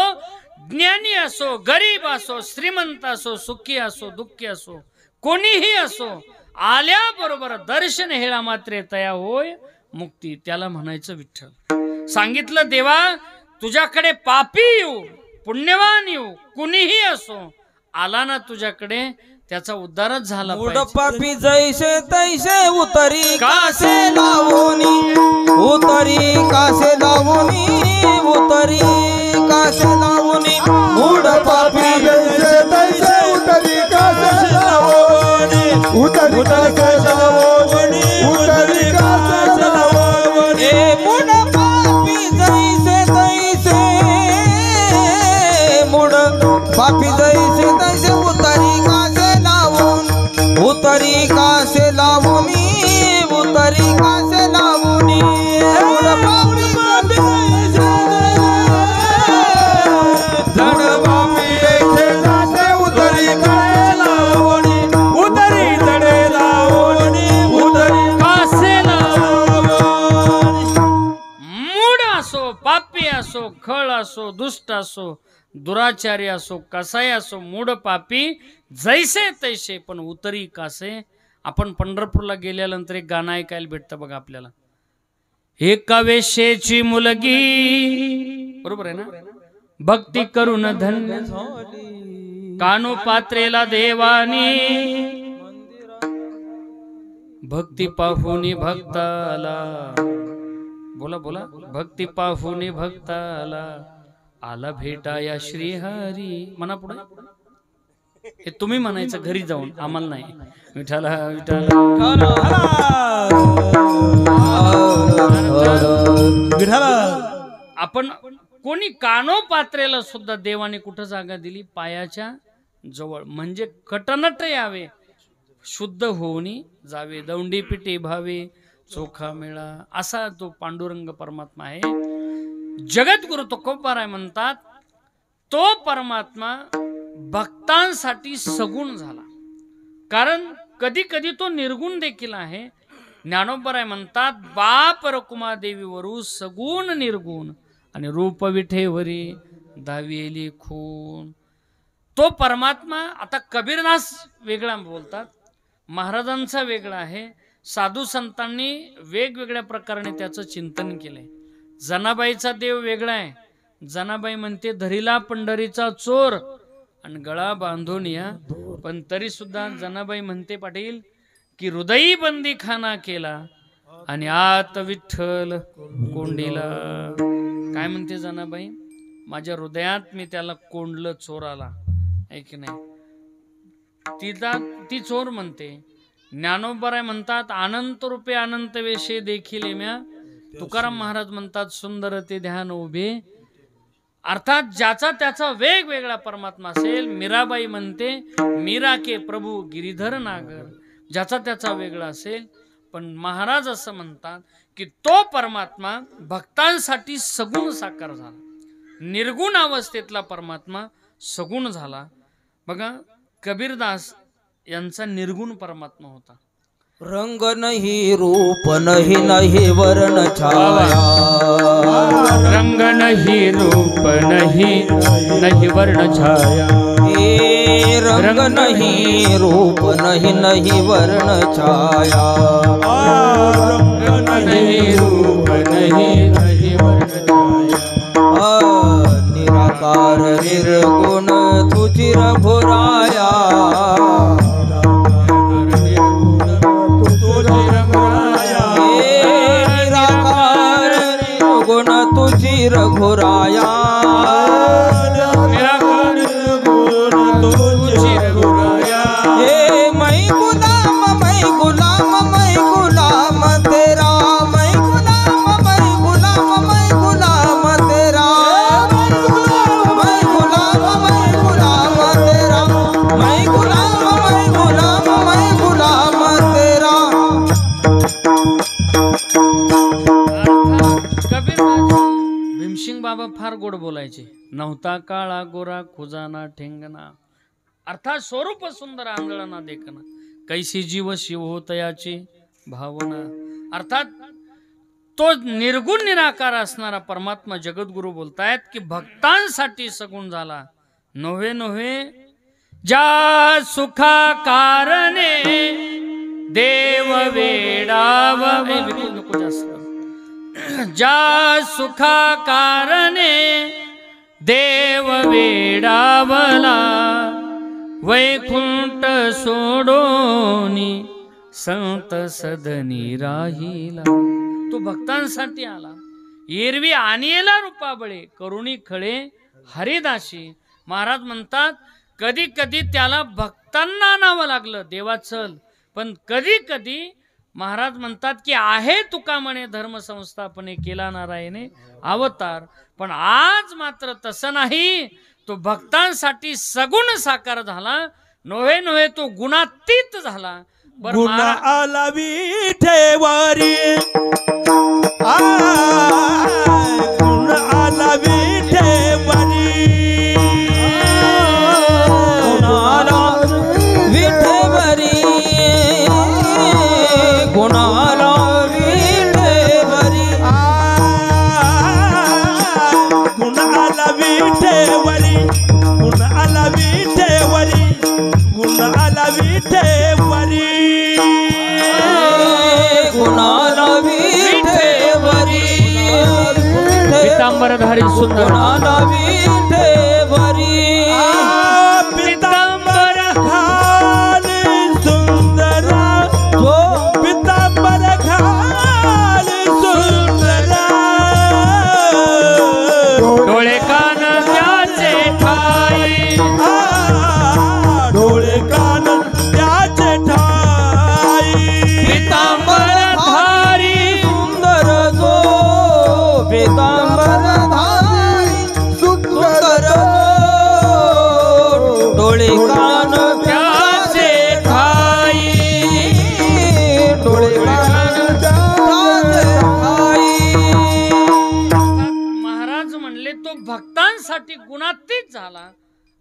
ज्ञानी असो, गरीब असो, श्रीमंत असो, सुखी असो, दुःखी असो, कोणीही असो, आल्याबरोबर दर्शन हेळा मात्रे तया होय मुक्ती. त्याला म्हणायचं विठ्ठल. सांगितलं देवा तुझ्याकडे पापी येऊ, पुण्यवान येऊ, कुणीही असो, आला ना तुझ्याकडे त्याचा उद्धारच झाला मूड पाहिजे. पापी जैसे तैसे उतरी कासे लावूनी, उतरी कासे लावूनी, उतरी कासे लावूनी. मूड पापी जैसे तैसे उतरी कासे लावोनी, उतरी कासे लावोनी, उतरी कासे लावोनी. ए मूड पापी जैसे तैसे, मूड पापी जैसे तैसे उतरी कासे लावून, उतरी कासे लावूनी, उतरी कासे लावूनी. मूड पापी जड बापी जैसे तैसे उतरी कासे लावोनी, उतरी जडे लावोनी, उतरी कासे लावोनी. मूढ असो, पापी असो, खळ असो, दुष्ट असो, दुराचारी असो, कसाई असो, मूढ पापी जैसे तैसे पण उतरी कासे. आपण पंढरपूरला गेल्यानंतर एक गाणं ऐकायला भेटतं बघा आपल्याला. एका वेश्येची मुलगी, बरोबर आहे ना, भक्ती करून धन्य कानो पात्रेला देवानी, भक्ती पाहुनी भक्ताला, बोला बोला, भक्ती पाहुनी भक्ताला आला भेटाया श्रीहरी. म्हणा पुढे. हे तुम्ही म्हणायचं घरी जाऊन, आम्हाला नाही. विठाला विठाला विठाला. आपण कोणी कानोपात्रेला सुद्धा देवाने कुठं जागा दिली? पायाच्या जवळ. म्हणजे कटनट यावे, शुद्ध होऊनी जावे, दौंडी पिटे भावे, चोखा मेळा. असा तो पांडुरंग परमात्मा आहे. जगद्गुरु तुकोबाराय म्हणतात तो परमात्मा भक्तांसाठी सगुण झाला, कारण कधी कधी तो निर्गुण देखील आहे. ज्ञानोबराय म्हणतात बाप रकुमादेवीवरू सगुण निर्गुण आणि रूप विठेवरी दावी येली खून. तो परमात्मा आता कबीरदास वेगळा बोलतात, महाराजांचा वेगळा आहे. साधू संतांनी वेगवेगळ्या प्रकारे त्याचं चिंतन केलंय. जनाबाईचा देव वेगळा आहे. जनाबाई म्हणते धरीला पंढरीचा चोर आणि गळा बांधून या, पण तरी सुद्धा जनाबाई म्हणते पाटील की हृदयी बंदी खाना केला आणि आत विठ्ठल कोंडीला. काय म्हणते जनाबाई, माझ्या हृदयात मी त्याला कोंडलं चोराला, ऐक नाही. ती चोर म्हणते. ज्ञानोबराय म्हणतात अनंत रूपे अनंत वेशे देखील म्या. तुकाराम महाराज म्हणतात सुंदर ते ध्यान उभे. अर्थात ज्याचा त्याचा वेगवेगळा परमात्मा असेल. मीराबाई म्हणते मीरा के प्रभू गिरीधर नागर, ज्याचा त्याचा वेगळा असेल. पण महाराज असं म्हणतात की तो परमात्मा भक्तांसाठी सगुण साकार झाला. निर्गुण अवस्थेतला परमात्मा सगुण झाला. बघा कबीरदास यांचा निर्गुण परमात्मा होता. रंग नहीं रूप नहीं नहीं वर्ण छाया. रंग नहीं रूप नहीं नहीं वर्ण छाया. रंग नहीं रूप नहीं नहीं वर्ण छाया. रंग नहीं रूप नहीं नहीं वर्ण छाया. निराकार निर्गुण तुझी रघुराया. निराकार निर्गुण तुझी रघुराया. मैं गुलाम मैं गुलाम तेरा. मैं गुलाम तेरा. मैं गुलाम तेरा. मैं गुलाम तेरा. भीमसिंग बाबा फार गोड बोलायचे. नव्हता काळा गोरा खुजाना ठेंगना. अर्थात स्वरूप सुंदर आंधळा देखना. कैसी जीव शिव होतयाची भावना. अर्थात तो निर्गुण निराकार असणारा परमात्मा जगद्गुरु बोलतायत की भक्तांसाठी सगुण झाला. नव्हे नव्हे ज्या सुखा कारणे देव वेडाव. नको जास्त. ज्या सुखा कारणे देव वेडावला वैकुंठ सोडोनी संत सदनी राहिला. तो भक्तांसाठी आला. एरवी आणीला रूपाबळे करुणी खळे हरिदासी. महाराज म्हणतात कधी कधी त्याला भक्तांना आणावं लागलं देवा चल. पण कधी कधी महाराज म्हणतात की आहे तुका म्हणे धर्म संस्थापने केला नारायणे अवतार. पण आज मात्र तसं नाही. तो भक्तांसाठी सगुण साकार झाला. नव्हे नव्हे तो गुणातीत झाला. गुण आला विठेवारी. गुण आला विठेवारी. गुण आला विठेवरी. गुण आला विठेवरी. गुण आला विठेवारी. गुण आला विठेवारी. गुण आला विठेवारी. गुण आला विठेवरी. पितांबरधारी सुंदर. गुण आला विठेवरी. पितांबर घाली सुंदर. जो पितांबर घाली सुंदर. डोळे कान त्याचे ठाई. डोळे कान त्याचे ठाई. पितांबरधारी सुंदर जो पितांबर धारी सुंदर जो. डोळे कान त्याचे ठाई. डोळे कान त्याचे ठाई. महाराज म्हणले तो भक्तांसाठी गुणातीत झाला.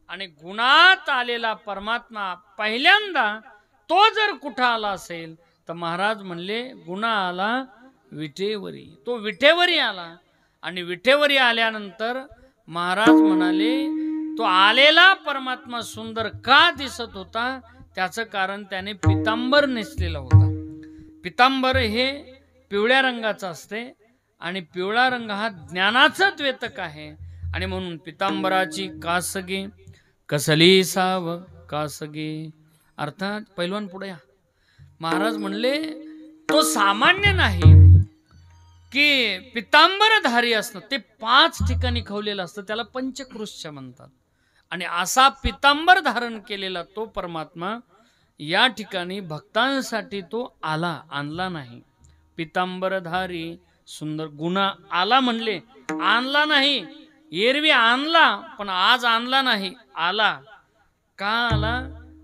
आणि गुणात आलेला परमात्मा पहिल्यांदा तो जर कुठं आला असेल तर महाराज म्हणले गुणा आला विठेवरी. तो विठेवरी आला. आणि विठेवरी आल्यानंतर महाराज म्हणाले तो आलेला परमात्मा सुंदर का दिसत होता, त्याचं कारण त्याने पितांबर नेसलेला होता. पितांबर हे पिवळ्या रंगाचं असते आणि पिवळा रंग हा ज्ञानाचं द्वेतक आहे. आणि म्हणून पितांबराची कासगे कसली साव कासगे. अर्थात पैलवान पुढे या. महाराज म्हणले तो सामान्य नाही की पितांबरधारी असणं, ते 5 ठिकाणी खवलेलं असतं, त्याला पंचकृष्य म्हणतात. आणि असा पितांबर धारण केलेला तो परमात्मा या ठिकाणी भक्तांसाठी तो आणला नाही. पितांबरधारी सुंदर गुणा आला म्हणले, आणला नाही. एरवी आणला पण आज आणला नाही, आला. का आला?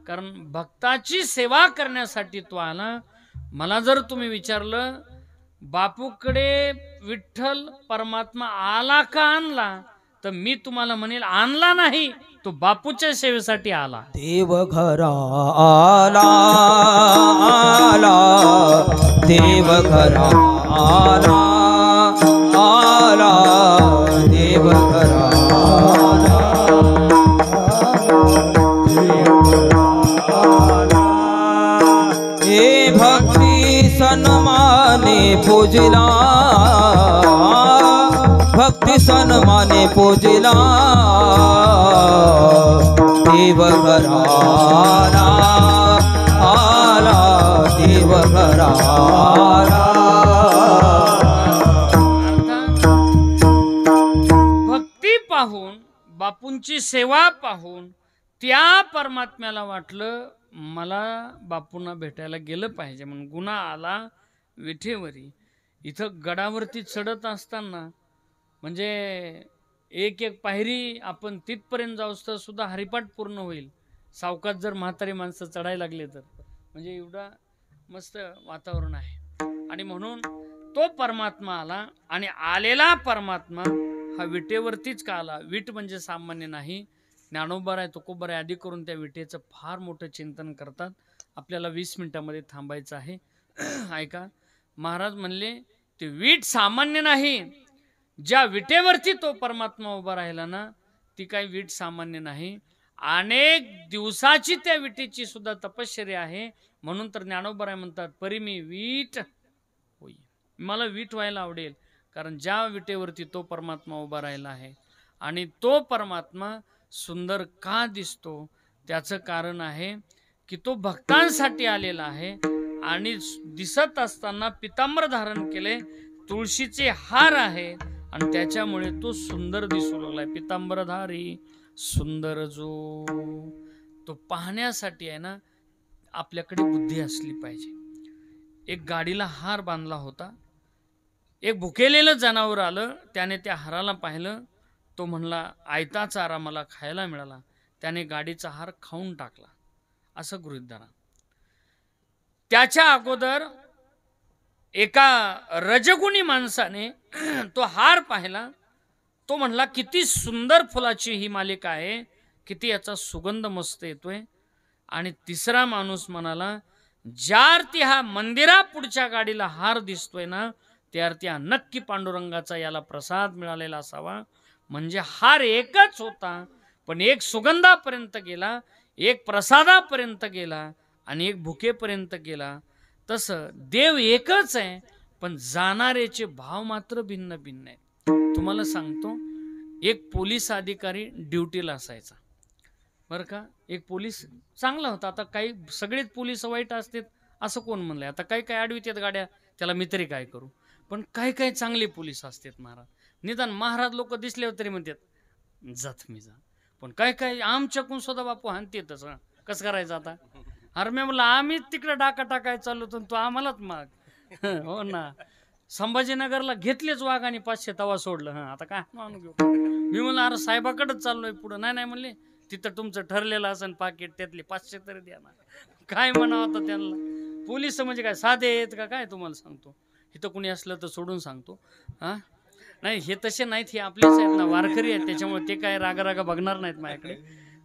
कारण भक्ताची सेवा करण्यासाठी तो आला. मला जर तुम्ही विचारलं बापूकडे विठ्ठल परमात्मा आला का आणला, तर मी तुम्हाला म्हणेल आणला नाही, तो बापूच्या सेवेसाठी आला. देव घरा आला आला, देव घरा आला आला, देव घरा आला. हे भक्ती सन्माने पूजिला, भक्ती सन्माने पूजिला, देव घरा आला आला, देव घरा आला. भक्ती पाहून, बापूंची सेवा पाहून त्या परमात्म्याला वाटलं मला बापूंना भेटायला गेलं पाहिजे, म्हणून गुन्हा आला विठेवरी. इथं गडावरती चढत असताना म्हणजे एक एक पायरी आपण तिथपर्यंत जाऊस तर सुद्धा हरिपाठ पूर्ण होईल. सावकाश जर म्हातारी माणसं चढायला लागले तर, म्हणजे एवढा मस्त वातावरण आहे. आणि म्हणून तो परमात्मा आला. आणि आलेला परमात्मा हा विटेवरतीच का आला? विट म्हणजे सामान्य नाही. ज्ञानोबराय तुकोबराय आदी करून त्या विटेचं फार मोठं चिंतन करतात. आपल्याला 20 मिनिटांमध्ये थांबायचं आहे. ऐका, महाराज म्हणले ते वीट सामान्य नाही. ज्या विटेवरती तो परमात्मा उभा राहिला ना, ती काही वीट सामान्य नाही. अनेक दिवसाची त्या विटेची सुद्धा तपश्चर्या आहे. म्हणून तर ज्ञानोबराय म्हणतात परी मी वीट होई. मला वीट व्हायला आवडेल, कारण ज्या विटेवरती तो परमात्मा उभा राहिला आहे. आणि तो परमात्मा सुंदर का दिसतो, त्याचं कारण आहे की तो भक्तांसाठी आलेला आहे. आणि दिसत असताना पितांबर धारण केले, तुळशीचे हार आहे, आणि त्याच्यामुळे तो सुंदर दिसू लागलाय. पितांबरधारी सुंदर जो, तो पाहण्यासाठी आहे ना, आपल्याकडे बुद्धी असली पाहिजे. एक गाडीला हार बांधला होता. एक भुकेलेलं जनावर आलं, त्याने त्या हाराला पाहिलं. तो म्हणला आयता चारा मला खायला मिळाला. त्याने गाडीचा हार खाऊन टाकला, असं गृहीत धरा. त्याच्या अगोदर एका रजगुणी माणसाने तो हार पाहिला. तो म्हणला किती सुंदर फुलाची ही मालिका आहे, किती याचा सुगंध मस्त येतोय. आणि तिसरा माणूस म्हणाला ज्या अर्थी हा मंदिरा पुढच्या गाडीला हार दिसतोय ना, त्या अर्थी हा नक्की पांडुरंगाचा याला प्रसाद मिळालेला असावा. म्हणजे हार एकच होता, पण एक सुगंधापर्यंत गेला, एक प्रसादापर्यंत गेला, आणि एक भुकेपर्यंत गेला. तसं देव एकच आहे, पण जाणाऱ्याचे भाव मात्र भिन्न भिन्न आहेत. तुम्हाला सांगतो, एक पोलीस अधिकारी ड्युटीला असायचा बरं का. एक पोलीस चांगला होता. आता काही सगळेच पोलीस वाईट असतात असं कोण म्हणलंय? आता काही काही आडवीत गाड्या, त्याला मी तरी काय करू. पण काही काही चांगले पोलीस असतात महाराज. निदान महाराज लोक दिसल्यावर तरी म्हणतात जात मी जा. पण काय काय आमच्याकडून सुद्धा बापू हाणते तसं. कसं करायचं आता? अरे मी म्हणलं आम्हीच तिकडे डाका टाकायला चाललो होतो, तो आम्हालाच माग. हो ना, संभाजीनगरला घेतलेच वाघाने 500 तवा सोडलं. आता काय मानू घेऊ. मी म्हणलं अरे साहेबाकडेच चाललोय पुढं. नाही म्हणले तिथं तुमचं ठरलेलं असेल पाकिट, त्यातले 500 तरी द्या ना. काय म्हणावं आता त्यांना? पोलीस म्हणजे काय साधे आहेत का काय? तुम्हाला सांगतो, इथं कुणी असलं तर सोडून सांगतो. हा नाही, हे तसे नाहीत, हे आपलेच आहेत ना, वारकरी आहेत. त्याच्यामुळे ते काय रागा बघणार नाहीत माझ्याकडे.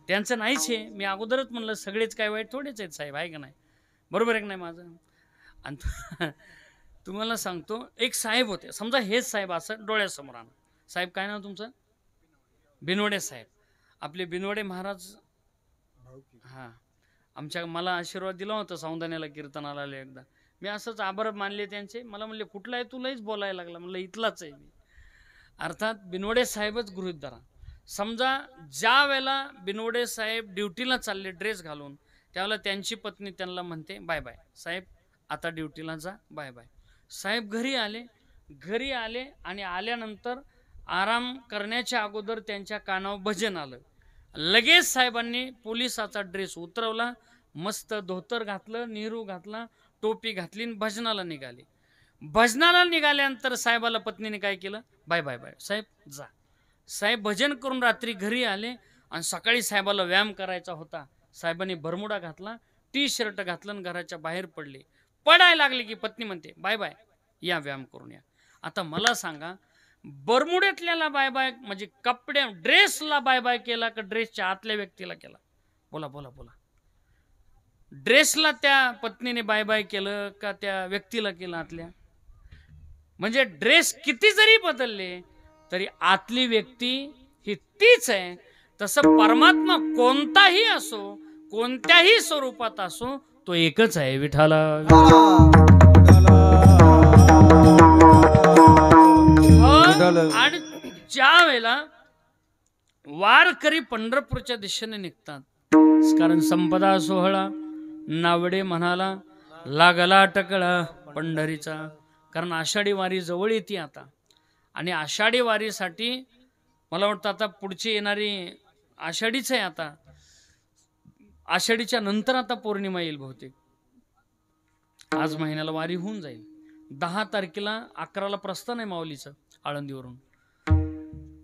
त्यांचं नाहीच आहे. मी अगोदरच म्हणलं सगळेच काय वाईट थोडेच आहेत साहेब, आहे का नाही? बरोबर आहे की नाही माझं? आणि तुम्हाला सांगतो, एक साहेब होते, समजा हेच साहेब असं डोळ्यासमोर आणा. साहेब काय नाव तुमचं? बिनवडे साहेब, आपले बिनवडे महाराज, हा आमच्या मला आशीर्वाद दिला होता सौंदाण्याला कीर्तनाला आले एकदा. मी असंच आभार मानले त्यांचे. मला म्हणले कुठला आहे, तुलाच बोलायला लागला. म्हणलं इथलाच आहे मी. अर्थात बिनवडे साहेबच गृहीत धरा. समजा ज्या वेळेला बिनवडे साहेब ड्युटीला चालले ड्रेस घालून, त्यावेळेला त्यांची पत्नी त्यांना म्हणते बाय बाय साहेब, आता ड्युटीला जा, बाय बाय. साहेब घरी आले आणि आल्यानंतर आराम करण्याच्या अगोदर त्यांच्या कानावर भजन आलं. लगेच साहेबांनी पोलिसाचा ड्रेस उतरवला, मस्त धोतर घातलं, नेहरू घातला, टोपी घातली आणि भजनाला निघाले. भजनाला निघाल्यानंतर साहेबाला पत्नीने काय केलं, बाय बाय बाय साहेब जा. साहेब भजन करून रात्री घरी आले आणि सकाळी साहेबाला व्यायाम करायचा होता. साहेबांनी बरमुडा घातला, टी शर्ट घातलं आणि घराच्या बाहेर पडले. पडायला लागले की पत्नी म्हणते बाय बाय, या व्यायाम करून या. आता मला सांगा, बरमुड्यातल्याला बाय बाय म्हणजे कपड्या ड्रेसला बाय बाय केला का ड्रेसच्या आतल्या व्यक्तीला केला? बोला बोला बोला. ड्रेसला त्या पत्नीने बाय बाय केलं का त्या व्यक्तीला केलं आतल्या? म्हणजे ड्रेस किती जरी बदलले तरी आतली व्यक्ती ही तीच आहे. तसं परमात्मा कोणताही असो, कोणत्याही स्वरूपात असो, तो एकच आहे. विठाला आणि ज्या वेळेला वारकरी पंढरपूरच्या दिशेने निघतात, कारण संपदा सोहळा नावडे म्हणाला लागला टकळा पंढरीचा. कारण आषाढी वारी जवळ येते आता, आणि आषाढी वारीसाठी मला वाटतं आता पुढची येणारी आषाढीच आहे. आता आषाढीच्या नंतर आता पौर्णिमा येईल बहुतेक. आज महिन्याला वारी होऊन जाईल. 10 तारखेला 11ला प्रस्थान आहे माऊलीचं आळंदीवरून.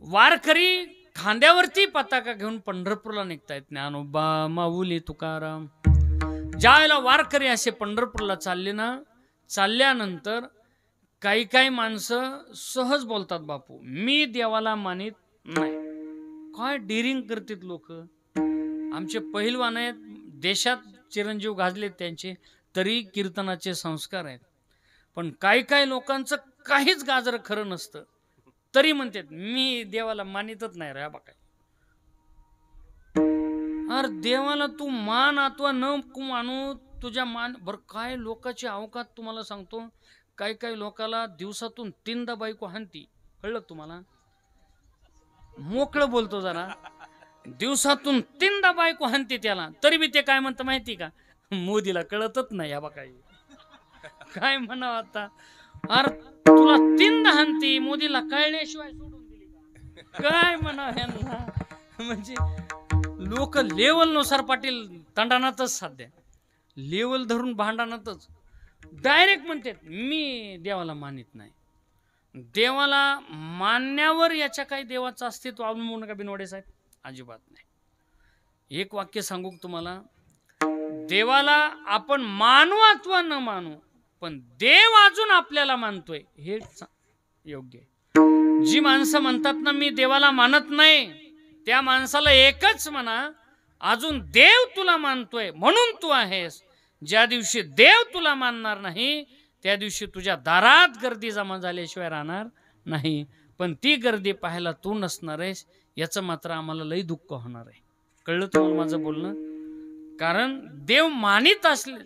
वारकरी खांद्यावरती पताका घेऊन पंढरपूरला निघतायत. ज्ञानोबा माऊली तुकाराम. ज्या वेळेला वारकरी असे पंढरपूरला चालले ना, चालल्यानंतर काही माणसं सहज बोलतात, बापू मी देवाला मानित नाही. काय डिरिंग करतात लोक. आमचे पहिलवान आहेत, देशात चिरंजीव गाजलेत त्यांचे, तरी कीर्तनाचे संस्कार आहेत. पण काही लोकांचं काहीच गाजर खरं नसतं, तरी म्हणतात मी देवाला मानितच नाही रे. बाबा काय अरे देवाला तू मान अथवा न मानू, तुझ्या मान बर. काय लोकांची अवकात तुम्हाला सांगतो. काही लोकाला दिवसातून 3दा बायको हाणती, कळलं तुम्हाला? मोकळं बोलतो जरा. दिवसातून 3दा बायको हाणते त्याला, तरी बी ते काय म्हणतं माहिती का, मोदीला कळतच नाही. या बघा काय म्हणावं आता. अरे तुला 3दा हाणती, मोदीला कळण्याशिवाय सोडून दिली का? काय म्हणावं यांना. म्हणजे लोक लेवल नुसार पाटील तंडाणातच, सध्या लेवल धरून भांडणातच डायरेक्ट म्हणतात मी देवाला मानित नाही. देवाला मानण्यावर याच्या काही देवाचं अस्तित्व अवलंबून का बिनवडे साहेब? अजिबात नाही. एक वाक्य सांगू तुम्हाला, देवाला आपण मानू अथवा न मानू, पण देव अजून आपल्याला मानतोय हे योग्य आहे. जी माणसं म्हणतात ना मी देवाला मानत नाही, त्या माणसाला एकच म्हणा, अजून देव तुला मानतोय म्हणून तू आहेस. ज्या दिवशी देव तुला मानणार नाही, त्या दिवशी तुझ्या दारात गर्दी जमा झाल्याशिवाय राहणार नाही. पण ती गर्दी पाहायला तू नसणार आहेस, याचं मात्र आम्हाला लई दुःख होणार आहे. कळलं तुम्हाला माझं बोलणं? कारण देव मानित असले,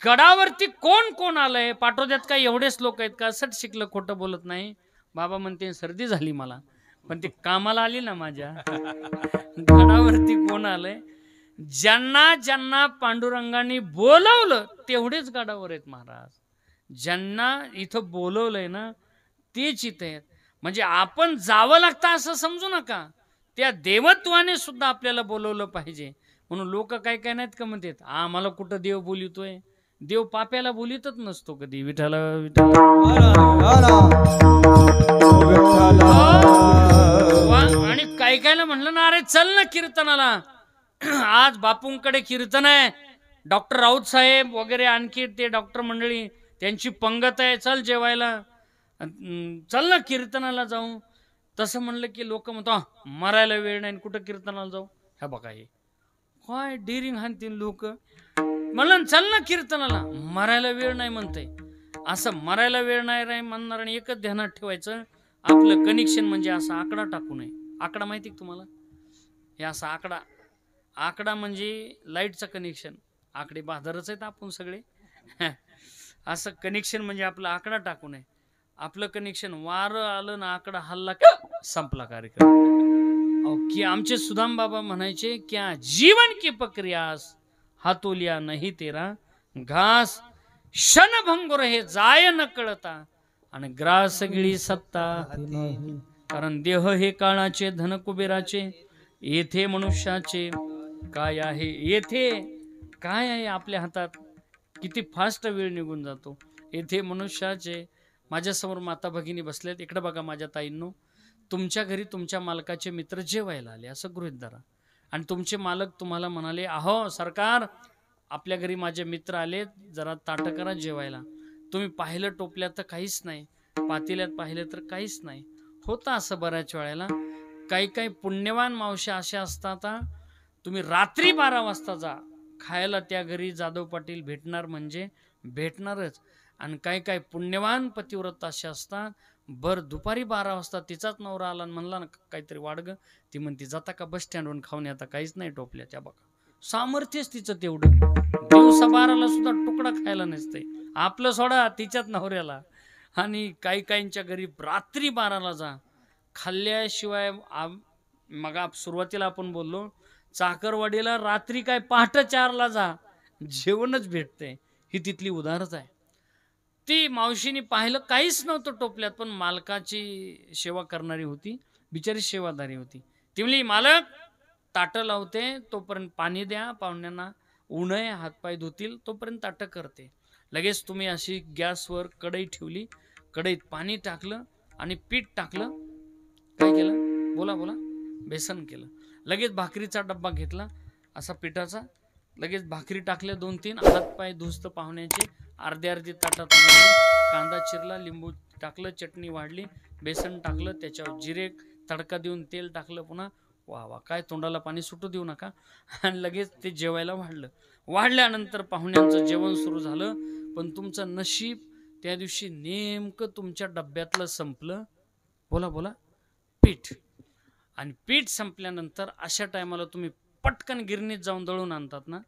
गडावरती कोण आलंय पाठोद्यात काय एवढेच लोक आहेत का? सट शिकलं, खोटं बोलत नाही. बाबा म्हणते सर्दी झाली मला, पण ती कामाला आली ना माझ्या. गडावरती कोण आलंय? ज्यांना पांडुरंगाने बोलवलं तेवढेच गडावर आहेत महाराज. ज्यांना इथं बोलवलंय ना तेच इथे आहेत. म्हणजे आपण जावं लागतं असं समजू नका. त्या देवत्वाने सुद्धा आपल्याला बोलवलं पाहिजे. म्हणून लोक काय नाहीत का म्हणतात आम्हाला कुठं देव बोलितोय. देव पाप्याला बोलितच नसतो कधी. विठाला आणि कायला म्हणलं ना, अरे चल ना कीर्तनाला, आज बापूंकडे कीर्तन आहे, डॉक्टर राऊत साहेब वगैरे आणखी ते डॉक्टर मंडळी त्यांची पंगत आहे, चल जेवायला, चल ना कीर्तनाला जाऊ. तसं म्हणलं की लोक म्हणतो मरायला वेळ नाही, कुठं कीर्तनाला जाऊ. ह्या बघा हे काय डिरिंग हाणतील लोक. म्हणलं चल ना कीर्तनाला, मरायला वेळ नाही म्हणतंय. असं मरायला वेळ नाही म्हणणार आणि एकच ध्यानात ठेवायचं, आपलं कनेक्शन म्हणजे असा आकडा टाकू नये. आकडा माहिती का तुम्हाला? हे असा आकडा, आकडा म्हणजे लाईटचं कनेक्शन. आकडे बाजारच आहेत आपण सगळे. असं कनेक्शन म्हणजे आपला आकडा टाकू नये. आपलं कनेक्शन वारं आलं ना आकडा हल्ला संपला कार्यक्रम. की आमचे सुदाम बाबा म्हणायचे क्या जीवन की प्रक्रियास हातोलिया नाही तेरा घास, क्षणभंगुर हे जाय न कळता आणि ग्रास गिळी सत्ता. कारण देह हे काळाचे धन कुबेराचे, येथे मनुष्याचे काय आहे, येथे काय आहे आपल्या हातात. किती फास्ट वेळ निघून जातो. येथे मनुष्याचे. माझ्यासमोर माता भगिनी बसलेत, इकडे बघा माझ्या ताईंनो. तुमच्या घरी तुमच्या मालकाचे मित्र जेवायला आले असं गृहीत धरा, आणि तुमचे मालक तुम्हाला म्हणाले अहो सरकार आपल्या घरी माझे मित्र आले, जरा ताटं करा जेवायला. तुम्ही पाहिलं टोपल्यात तर काहीच नाही, पातेल्यात पाहिलं तर काहीच नाही. होतं असं बऱ्याच वेळेला. काही काही पुण्यवान मावश्या अशा असतात, तुम्ही रात्री 12 वाजता जा खायला, त्या घरी जाधव पाटील भेटणार म्हणजे भेटणारच. आणि काही काही पुण्यवान पतिव्रत असे असतात, बर दुपारी 12 वाजता तिचाच नवरा आला आणि म्हणला ना काहीतरी वाढग, ती म्हणते जाता का बस स्टँडवरून खाऊन येता, काहीच नाही टोपल्या. त्या बघा सामर्थ्यच तिचं तेवढं. दिवसा 12ला सुद्धा तुकडा खायला नसते. आपलं सोडा तिच्याच नवऱ्याला. आणि काही काहींच्या घरी रात्री 12ला जा, खाल्ल्याशिवाय मग सुरुवातीला आपण बोललो चाकरवाडीला रात्री काय पहाटे 4ला जा, जेवणच भेटते. ही तिथली उदाहरणच आहे. ती मावशीने पाहिलं काहीच नव्हतं टोपल्यात, पण मालकाची सेवा करणारी होती, बिचारी सेवादारी होती. ती म्हणली मालक ताटं लावते तोपर्यंत पाणी द्या पाहुण्यांना, ऊन आहे हातपाय धुतील तोपर्यंत ताटं करते. लगेच तुम्ही अशी गॅसवर कढई ठेवली, कढईत पाणी टाकलं आणि पीठ टाकलं. काय केलं बोला बोला? बेसन केलं. लगेच भाकरीचा डब्बा घेतला असा पिठाचा, लगेच भाकरी टाकल्या 2-3, हातपाय धुस्त पाहुण्याचे, अर्धे अर्धे ताटात कांदा चिरला, लिंबू टाकलं, चटणी वाढली, बेसन टाकलं, त्याच्यावर जिरे तडका देऊन तेल टाकलं पुन्हा. वा वा काय तोंडाला पाणी सुटू देऊ नका. आणि लगेच ते जेवायला वाढलं. वाढल्यानंतर पाहुण्यांचं जेवण सुरू झालं. पण तुमचं नशीब त्या दिवशी नेमकं तुमच्या डब्यातलं संपलं. बोला बोला? पीठ. आणि पीठ संपल्यानंतर अशा टायमाला तुम्ही पटकन गिरणीत जाऊन दळून आणतात ना,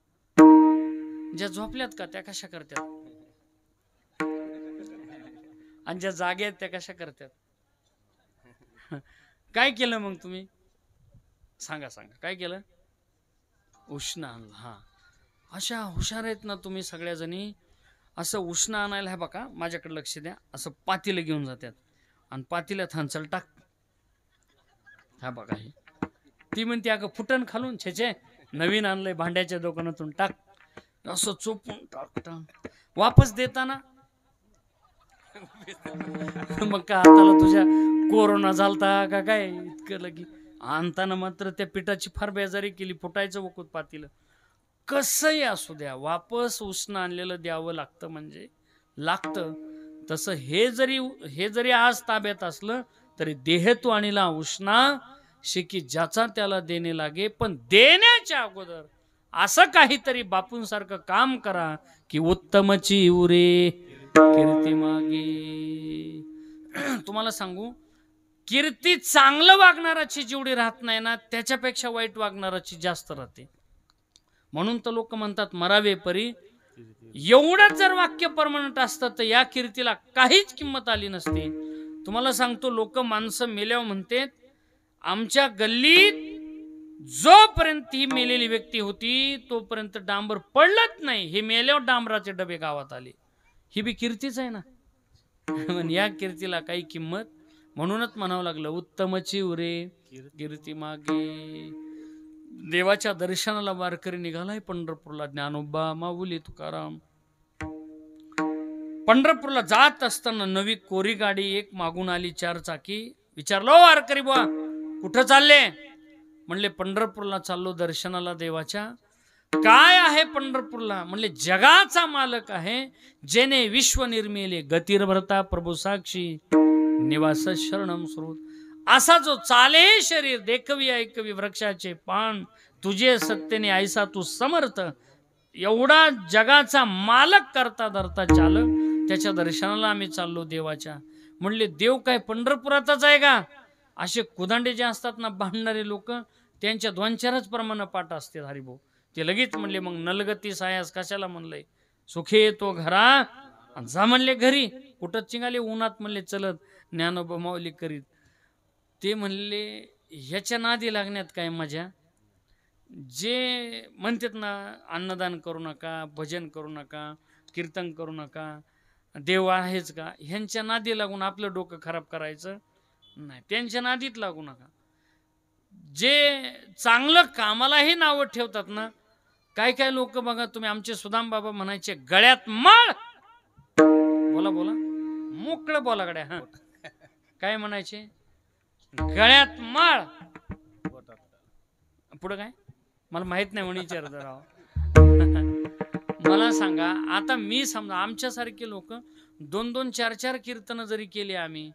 ज्या झोपल्यात का त्या कशा करतात, आणि ज्या जागे आहेत त्या कशा करतात? काय केलं मग तुम्ही? सांगा सांगा काय केलं? उष्ण आणलं. हा अशा हुशार आहेत ना तुम्ही सगळ्या जणी. असं उष्ण आणायला, हे बघा माझ्याकडे लक्ष द्या, असं पातीला घेऊन जातात आणि पातील्यात हंचल टाक. हा बघा हे ती म्हणते अगं फुटण खालून छेचे नवीन आणलंय भांड्याच्या दुकानातून टाक, असं चोपून टाक टाक. वापस देताना मग का हाताला तुझ्या कोरोना झालता का काय इतकं लगी? आणताना मात्र त्या पिठाची फार बेजारी केली, फुटायचं वकूत पातीलं. कसंही असू द्या वापस उष्ण आणलेलं द्यावं लागतं, म्हणजे लागतं. तसं हे जरी आज ताब्यात असलं तरी देह तू आणला उष्णा शिकी ज्याचा त्याला देणे लागे. पण देण्याच्या अगोदर असं काहीतरी बापूंसारखं काम करा की उत्तमची उरे कीर्ती मागे. तुम्हाला सांगू, कीर्ती चांगलं वागणाराची जेवढी राहत नाही ना, त्याच्यापेक्षा वाईट वागणाराची जास्त राहते. म्हणून तर लोक म्हणतात मरावे परी. एवढंच जर वाक्य परमनंट असतं तर या कीर्तीला काहीच किंमत आली नसते. तुम्हाला सांगतो, लोक माणसं मेल्यावर म्हणते आमच्या गल्लीत जोपर्यंत ही मेलेली व्यक्ती होती तोपर्यंत डांबर पडलंच नाही, हे मेल्यावर डांबराचे डबे गावात आले. ही बी कीर्तीच आहे ना. पण या कीर्तीला काही किंमत. म्हणूनच म्हणावं लागलं उत्तमची उरे कीर्ती मागे. देवाच्या दर्शनाला वारकरी निघालाय पंढरपूरला. ज्ञानोबा माऊली तुकाराम. पंढरपूरला जात असताना नवी कोरी गाडी एक मागून आली 4 चाकी. विचारलो वारकरी बुवा कुठं चालले? म्हणले पंढरपूरला चाललो दर्शनाला देवाच्या. काय आहे पंढरपूरला? म्हणले जगाचा मालक आहे, जेने विश्व निर्मिले गतिर्भरता प्रभू साक्षी निवास शरणम स्रोत. असा जो चाले शरीर देखवी ऐकवी वृक्षाचे पान, तुझे सत्तेने ऐसा तू समर्थ. एवढा जगाचा मालक करता धरता चालक, त्याच्या दर्शनाला आम्ही चाललो देवाच्या. म्हणले देव काय पंढरपुरातच आहे का? असे कुदांडे जे असतात ना भांडणारे लोक, त्यांच्या 2-4च प्रमाणे पाठ असते हरिभाऊ. ते लगेच म्हणले मग नलगती सायास कशाला म्हणलंय, सुखे येतो घरा जा म्हणले घरी. कुठं चिंगाले उन्हात म्हणले चलत ज्ञानोबा माऊली करीत. ते म्हणले ह्याच्या नादी लागण्यात काय मजा. जे म्हणतात ना अन्नदान करू नका, भजन करू नका, कीर्तन करू नका, देव आहेच का, ह्यांच्या नादी लागून आपलं डोकं खराब करायचं नाही. त्यांच्या नादीत लागू नका. जे चांगलं कामालाही नावं ठेवतात ना, काय काय लोक बघा तुम्ही, आमचे सुदाम बाबा म्हणायचे गळ्यात माळ. बोला बोला मोकळं बोला गड्या. हा काय म्हणायचे, गळ्यात माळ. पुढं काय मला माहित नाही म्हणून विचारत राव. मला सांगा आता, मी समजा आमच्यासारखे लोक 2-2, 4-4 कीर्तन जरी केले आम्ही,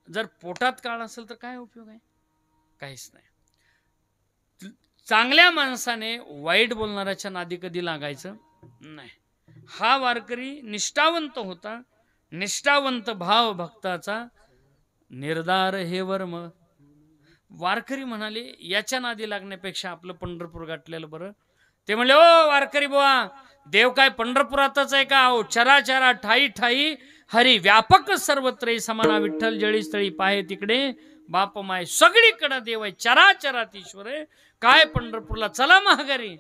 जर पोटात काळ असेल तर काय उपयोग आहे, काहीच नाही. चांगल्या माणसाने वाईट बोलणाऱ्याच्या नादी कधी लागायचं नाही. हा वारकरी निष्ठावंत होता. निष्ठावंत भाव भक्ताचा निर्धार हे वर्म. वारकरी म्हणाले याच्या नादी लागण्यापेक्षा आपलं पंढरपूर गाठलेलं बरं. ते म्हणले ओ वारकरी बुवा, देव काय पंढरपुरातच आहे का, ओ चराचरा ठाई ठाई हरी व्यापक सर्वत्र समाना विठ्ठल जळी स्थळी पाहे तिकडे बाप माय सगळीकडे देव आहे, चराचरात ईश्वर आहे. काय पंढरपूरला चला महागारी,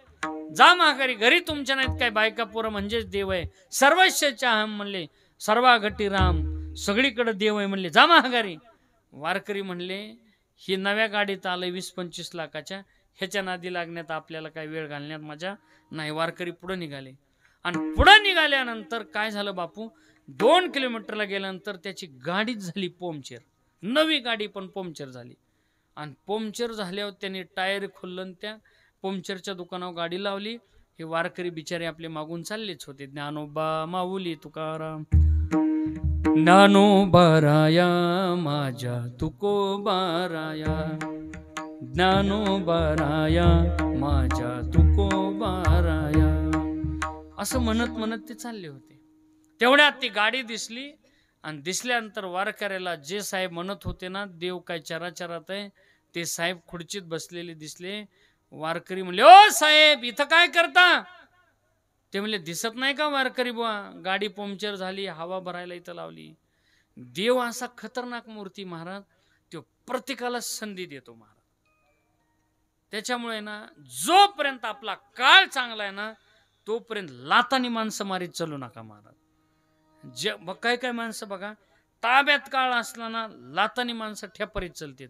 जा महागारी, घरी तुमच्या नाहीत काय बायका पोरं म्हणजेच देव आहे. सर्वस्यच्या हम म्हणले सर्वा घटी राम, सगळीकडे देव आहे म्हणले, जा महागारी. वारकरी म्हणले ही नव्या गाडीत आलंय 20-25 लाखाच्या, ह्याच्या नादी लागण्यात आपल्याला काय वेळ घालण्यात मजा नाही. वारकरी पुढे निघाले आणि पुढे निघाल्यानंतर काय झालं बापू, 2 किलोमीटरला गेल्यानंतर त्याची गाडीच झाली पंक्चर. नवी गाडी पण पंक्चर झाली. आणि पंक्चर झाल्यावर त्यांनी टायर खोललं, त्या पंक्चरच्या दुकानावर गाडी लावली. हे वारकरी बिचारे आपले मागून चाललेच होते. ज्ञानोबा माऊली तुकाराम, ज्ञानोबाराया माझ्या तुकोबाराया, ज्ञानोबाराया माझ्या तुकोबाराया, असं म्हणत म्हणत ते चालले होते. तेवढ्यात ती गाडी दिसली आणि दिसल्यानंतर वारकऱ्याला जे साहेब म्हणत होते ना देव काय चराचरात आहे, ते साहेब खुर्चीत बसलेले दिसले. वारकरी म्हणले ओ साहेब इथं काय करता. ते म्हणले दिसत नाही का वारकरी बुवा, गाडी पंक्चर झाली, हवा भरायला इथं लावली. देव असा खतरनाक मूर्ती महाराज, तो प्रत्येकाला संधी देतो महाराज. त्याच्यामुळे ना जोपर्यंत आपला काळ चांगला आहे ना तोपर्यंत लातानी माणसं मारीत चालू नका महाराज. काय काय माणसं बघा, ताब्यात काळ असला ना लातानी माणसं ठेपरीत चालतात.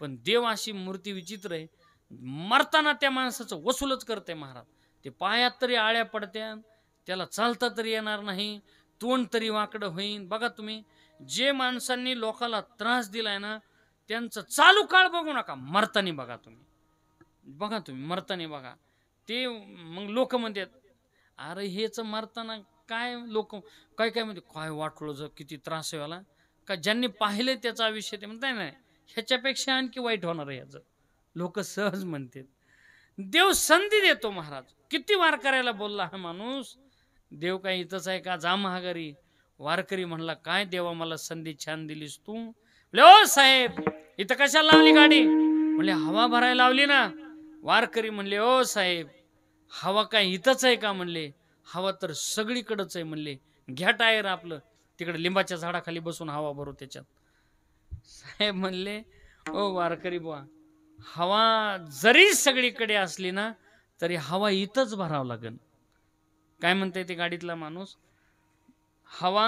पण देव अशी मूर्ती विचित्र आहे, मरताना त्या माणसाचं वसूलच करते महाराज. ते पायात तरी आळ्या पडत्या, त्याला चालता तरी येणार नाही, तोंड तरी वाकडं होईन. बघा तुम्ही, जे माणसांनी लोकाला त्रास दिलाय ना त्यांचं चालू काळ बघू नका, मरतानी बघा तुम्ही. बघा तुम्ही मरतानी बघा. ते मग लोक म्हणतात अरे हेच मरताना काय, लोक काय काय म्हणते काय वाटलं किती त्रास व्हायला का. ज्यांनी पाहिलं त्याचा आयुष्य ते म्हणताय नाही ह्याच्यापेक्षा आणखी वाईट होणार आहे ह्याचं, लोक सहज म्हणतात. देव संधी देतो महाराज. किती वारकऱ्याला बोलला हा माणूस, देव काय इथंच आहे का, जा महागारी. वारकरी म्हणला काय देवा मला संधी छान दिलीस तू. ओ साहेब इथं कशाला लावली गाडी, म्हणले हवा भरायला लावली ना. वारकरी म्हणले ओ साहेब हवा काय इथंच आहे का, म्हणले हवा तर सगळीकडंच आहे. म्हणले घ्या टायर आपलं, तिकडे लिंबाच्या झाडाखाली बसून हवा भरू त्याच्यात. साहेब म्हणले ओ वारकरी बुवा, हवा जरी सगळीकडे असली ना तरी हवा इथंच भरावं लागेल. काय म्हणते ते गाडीतला माणूस, हवा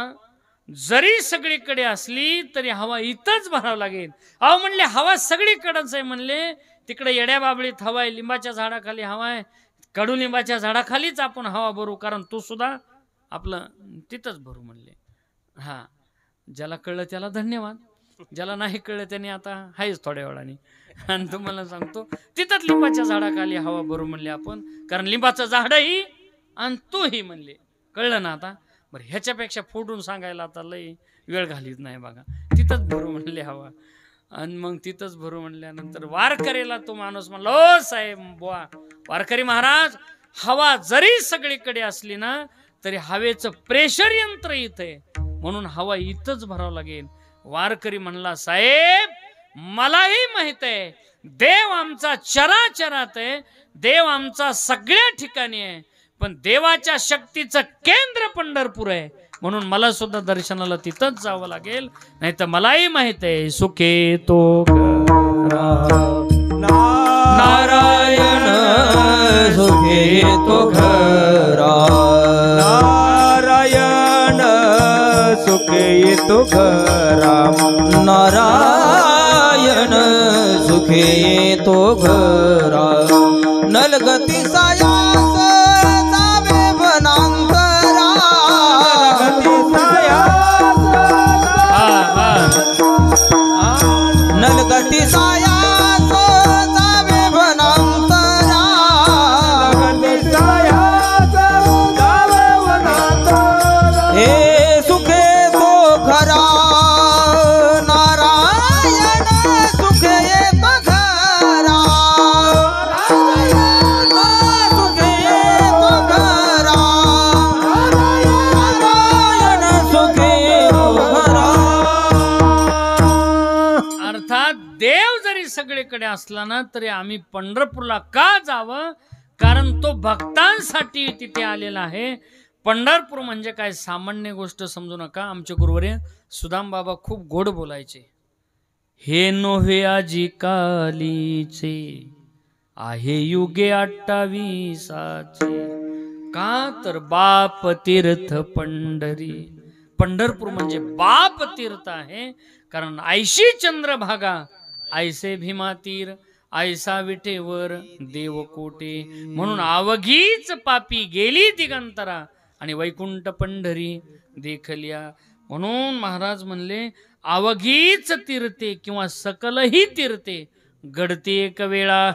जरी सगळीकडे असली तरी हवा इथंच भरावं लागेल. अहो म्हणले हवा सगळीकडेच आहे. म्हणले तिकडे येड्या बाबळीत हवा आहे, लिंबाच्या झाडाखाली हवा आहे, कडुलिंबाच्या झाडाखालीच आपण हवा भरू, कारण तू सुद्धा आपलं तिथंच भरू म्हणले. हा ज्याला कळलं त्याला धन्यवाद, ज्याला नाही कळलं त्याने आता आहेच थोड्या वेळाने. आणि तुम्हाला सांगतो तिथंच लिंबाच्या झाडाखाली हवा भरू म्हणले आपण, कारण लिंबाचं झाडही आणि तूही म्हणले. कळलं ना आता. बरं ह्याच्यापेक्षा फोडून सांगायला आता लई वेळ घालीत नाही बघा. तिथंच भरू म्हणले हवा. आणि मग तिथंच भरू म्हणल्यानंतर वारकरीला तो माणूस म्हणला ओ साहेब बुवा, वारकरी महाराज हवा जरी सगळीकडे असली ना तरी हवेचं प्रेशर यंत्र इथं आहे, म्हणून हवा इथंच भरावं लागेल. वारकरी म्हणला साहेब मलाही माहित आहे देव आमचा चराचरात आहे, देव आमचा सगळ्या ठिकाणी आहे, पण देवाच्या शक्तीचं केंद्र पंढरपूर आहे, म्हणून मला सुद्धा दर्शनाला तिथंच जावं लागेल. नाही तर मलाही माहित आहे सुखे तो नारायण सुखे तो घरा, नारायण सुखे येतो घरा, नारायण सुखे तो घरा. नलगती सायास जावे वनांतरा, नलगती सायास जावे वनांतरा, हे सुखे तो घरा, नारायण सुखे तो घरा, सुखे तो घरा, नारायण सुखे तो घरा. अर्थात देव जरी सगळीकडे असला ना तरी आम्ही पंढरपूरला का जावं, कारण तो भक्तांसाठी तिथे आलेला आहे. पंढरपूर म्हणजे काय सामान्य गोष्ट समजू नका. आमचे गुरुवर्य सुदाम बाबा खूप गोड बोलायचे. हे नोहे आजी कालीचे आहे युगे 28चे, का तर बाप तीर्थ पंढरी. पंढरपूर म्हणजे बाप तीर्थ आहे, कारण ऐशी चंद्रभागा ऐसे भीमा तीर, ऐसा विटेवर देवकोटे, म्हणून अवघीच पापी गेली दिगंतरा आणि वैकुंठ पंढरी देखलिया. म्हणून महाराज म्हणले अवघीच तीर्थे किंवा सकलही तीर्थे घडते एक वेळा.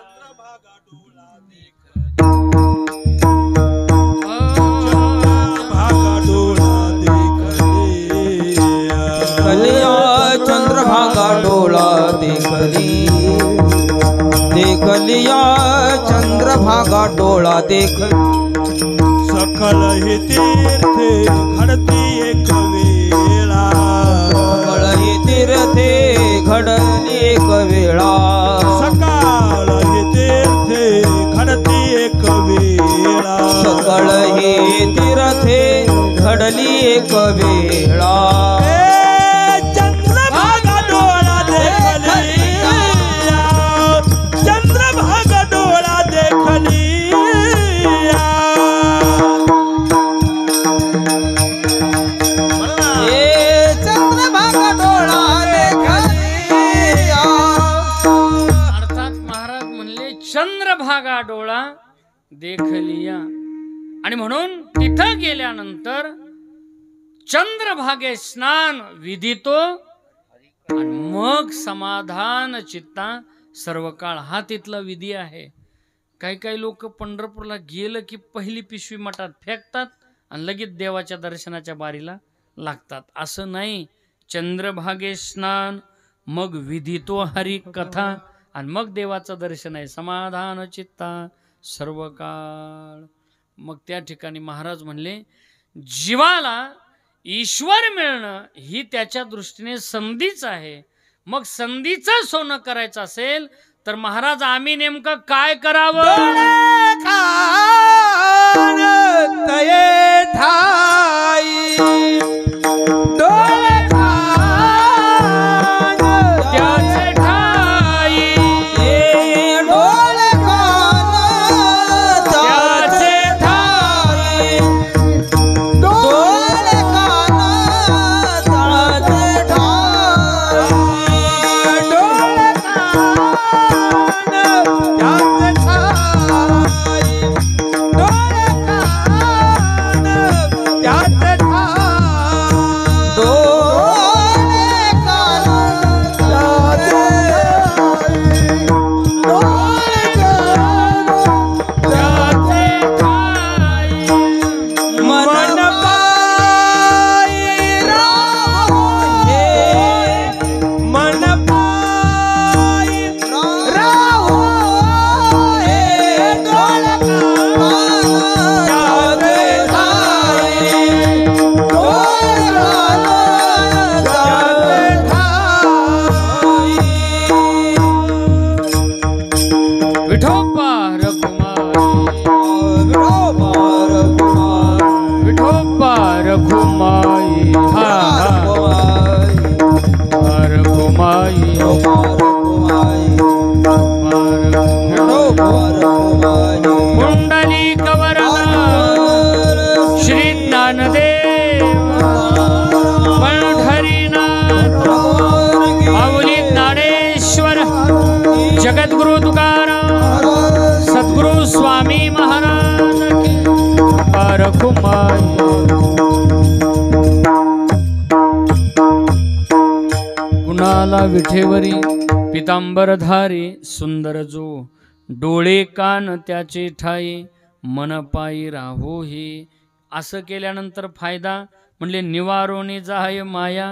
कलिया चंद्रभागा डोळा देखली, देखलिया चंद्रभागा डोळा देखली. सकल हे तीर्थे घडती एक वेळा, सकळ हे तीर्थे घडली एक वेळा, सकाळ हे तीर्थे घडती एक वेळा, सकळ हे तीर्थे घडली एक वेळा. चंद्रभागा डोळा देखलिया, चंद्रभागा डोळा देखलिया. हे चंद्रभागा डोळा देखलिया. अर्थात महाराज म्हणले चंद्रभागा डोळा देखलिया. आणि म्हणून तिथं गेल्यानंतर चंद्रभागे स्नान विधितो आणि मग समाधान चित्ता सर्व काळ, हा तिथला विधी आहे. काही काही लोक पंढरपूरला गेलं की पहिली पिशवी मठात फेकतात आणि लगेच देवाच्या दर्शनाच्या बारीला लागतात. असं नाही. चंद्रभागे स्नान, मग विधितो हरी कथा आणि मग देवाचं दर्शन आहे. समाधान चित्ता सर्व काळ. मग त्या ठिकाणी महाराज म्हणले जीवाला ईश्वर मिळणं ही त्याच्या दृष्टीने संधीच आहे. मग संधीचं सोनं करायचं असेल तर महाराज आम्ही नेमकं काय करावं? तये ठाई डोळे खान त्याचे ठाई, डोळे कान त्याचे ठाई, डोळे कान त्याचे ठाई, डोळे कान त्याचे ठाई, डोळे कान त्याचे घुमाई हा मार घुमाई कुंडली कवरण श्री ज्ञानदेव पंढरीनाथ माऊली ज्ञानेश्वर जगद्गुरु तुकाराम सद्गुरु स्वामी महाराज की मार घुमाई कुणाला विठेवरी पितांबरधारी सुंदर जो डोळे कान त्याचे ठाई मन पायी राहो हे असं केल्यानंतर फायदा म्हणले निवारोने जाय माया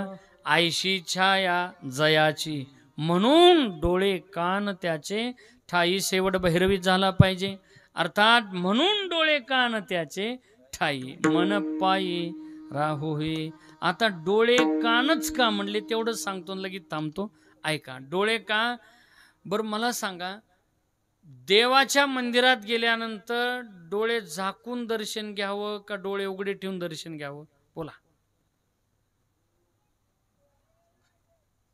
आयशी छाया जयाची म्हणून डोळे कान त्याचे ठाई शेवट भैरवीत झाला पाहिजे अर्थात म्हणून डोळे कान त्याचे ठाई मन पायी राहो हे आता डोळे कानच का म्हणले तेवढं सांगतो लगेच थांबतो ऐका डोळे का बरं मला सांगा देवाच्या मंदिरात गेल्यानंतर डोळे झाकून दर्शन घ्यावं का डोळे उघडे ठेवून दर्शन घ्यावं बोला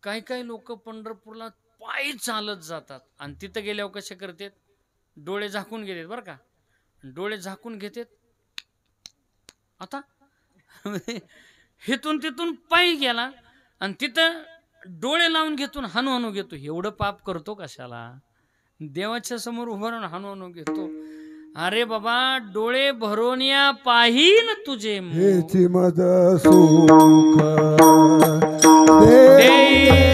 काही काही लोक पंढरपूरला पायी चालत जातात आणि तिथं गेल्यावर कसे करतात डोळे झाकून घेतात बरं का डोळे झाकून घेतात आता हेतून तिथून पायी गेला आणि तिथं डोळे लावून घेतून हनू घेतो एवढं पाप करतो कशाला देवाच्या समोर उभं राहून हनू घेतो अरे बाबा डोळे भरोनिया पाहीन तुझे हेची मज सुख दे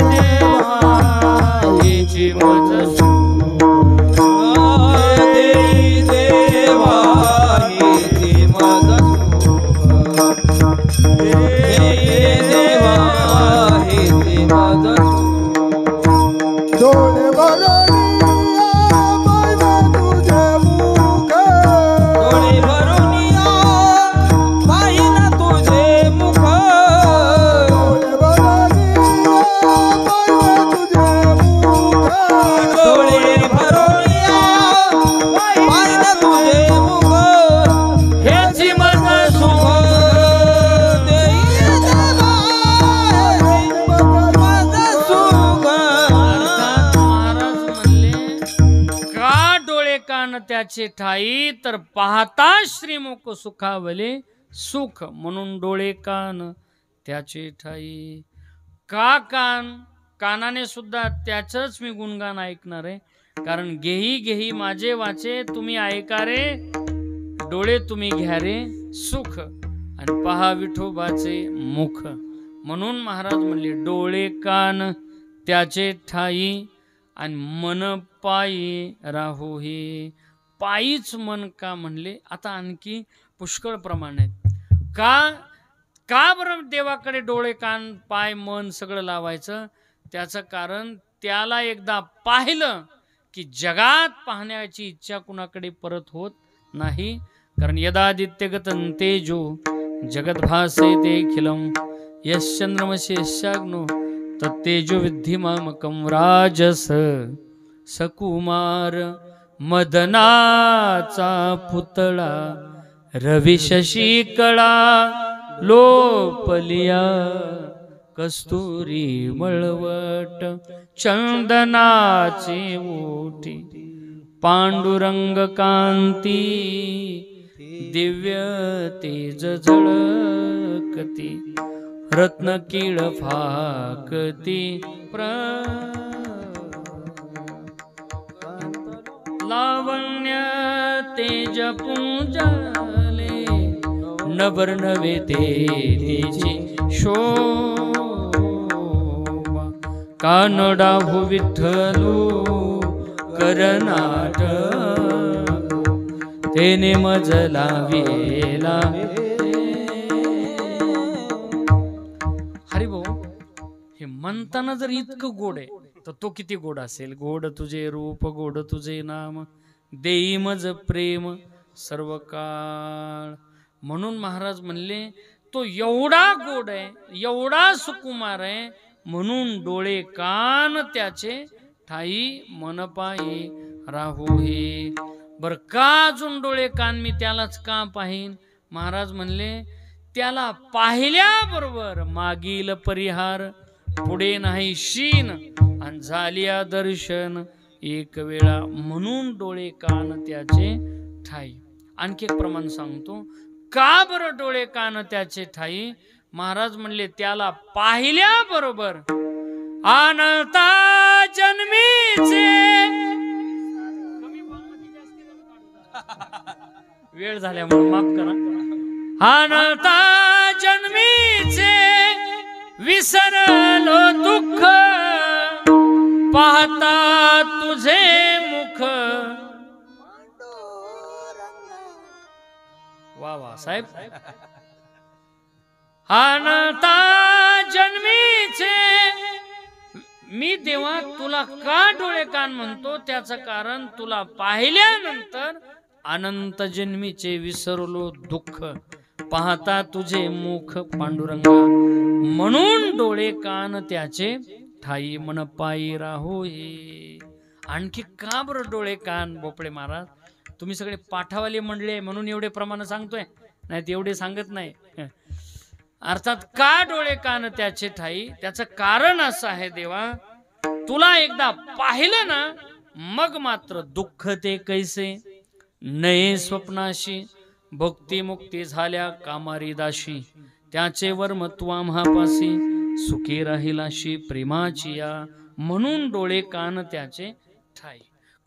देवा हेची मज दे देवा हेची मज डोळे त्याचे ठाई तर पाहता श्रीमुख सुखावले सुख म्हणून डोळे कान त्याचे ठाई का कानाने सुद्धा त्याचंच मी गुणगान ऐकणार आहे कारण घेही घेही माझे वाचे तुम्ही ऐका रे डोळे तुम्ही घ्या रे सुख आणि पहा विठोबाचे मुख म्हणून महाराज म्हणले डोळे कान त्याचे ठाई आणि मन पायी राहो हे पायीच मन का म्हणले आता आणखी पुष्कळ प्रमाण आहेत का बरं देवाकडे डोळे कान पाय मन सगळं लावायचं त्याचं कारण त्याला एकदा पाहिलं की जगात पाहण्याची इच्छा कुणाकडे परत होत नाही कारण यदादित्यगतं तेजो जगद्भासे ते खिलम यश्चंद्रमसि यस्याग्नो तत्तेजो विद्धि मामकं राजस सकुमार मदनाचा पुतळा रवी शशी कळा लोपलिया कस्तुरी मळवट चंदनाचे ओठी पांडुरंग कांती दिव्य तेज झळकती रत्न किळ फाकती लावण्य तेज पूजले नवर नवे तेजी शोभा कानडा हो विठ्ठलू करनाट तेने मजला वेला हरिभाऊ हे म्हणताना जर इतकं गोड आहे तर तो किती गोड असेल गोड तुझे रूप गोड तुझे नाम देई मज प्रेम सर्व काळ म्हणून महाराज म्हणले तो एवढा गोड आहे एवढा सुकुमार आहे म्हणून डोळे कान त्याचे ठाई मन पायी राहू हे बर का अजून डोळे कान मी त्यालाच का पाहीन महाराज म्हणले त्याला पाहिल्याबरोबर मागील परिहार, पुढे नाही शीन आणि झालिया दर्शन एक वेळा, म्हणून डोळे कान त्याचे ठाई. आणखी एक प्रमाण सांगतो, का बरं डोळे कान त्याचे ठाई? महाराज म्हणले त्याला पाहिल्याबरोबर अनंता जन्मीचे, वेळ झाल्यामुळे माफ करा, अनंता जन्मीचे विसरलो दुःख, पाहता तुझे मुख. वा वा साहेब. अनंता जन्मीचे, मी देवा तुला का डोळे कान म्हणतो, त्याचं कारण तुला पाहिल्यानंतर अनंत जन्मीचे विसरलो दुःख, पाहता तुझे मुख पांडुरंगा, म्हणून डोळे कान त्याचे ठाई, मन पायी राहो हे. आणखी का बरं डोळे कान भोपळे महाराज? तुम्ही सगळे पाठावाले म्हणले म्हणून एवढे प्रमाण सांगतोय, नाही एवढे सांगत नाही. अर्थात का डोळे कान त्याचे ठाई, त्याचं कारण असं आहे देवा, तुला एकदा पाहिलं ना मग मात्र दुःख ते कैसे नये स्वप्नाशी, भक्ती मुक्ती झाल्या कामारी दाशी, त्याचे वर्म तू आम्हापासी, सुखी राहिलाशी प्रेमाची या, म्हणून डोळे कान त्याचे ठाई.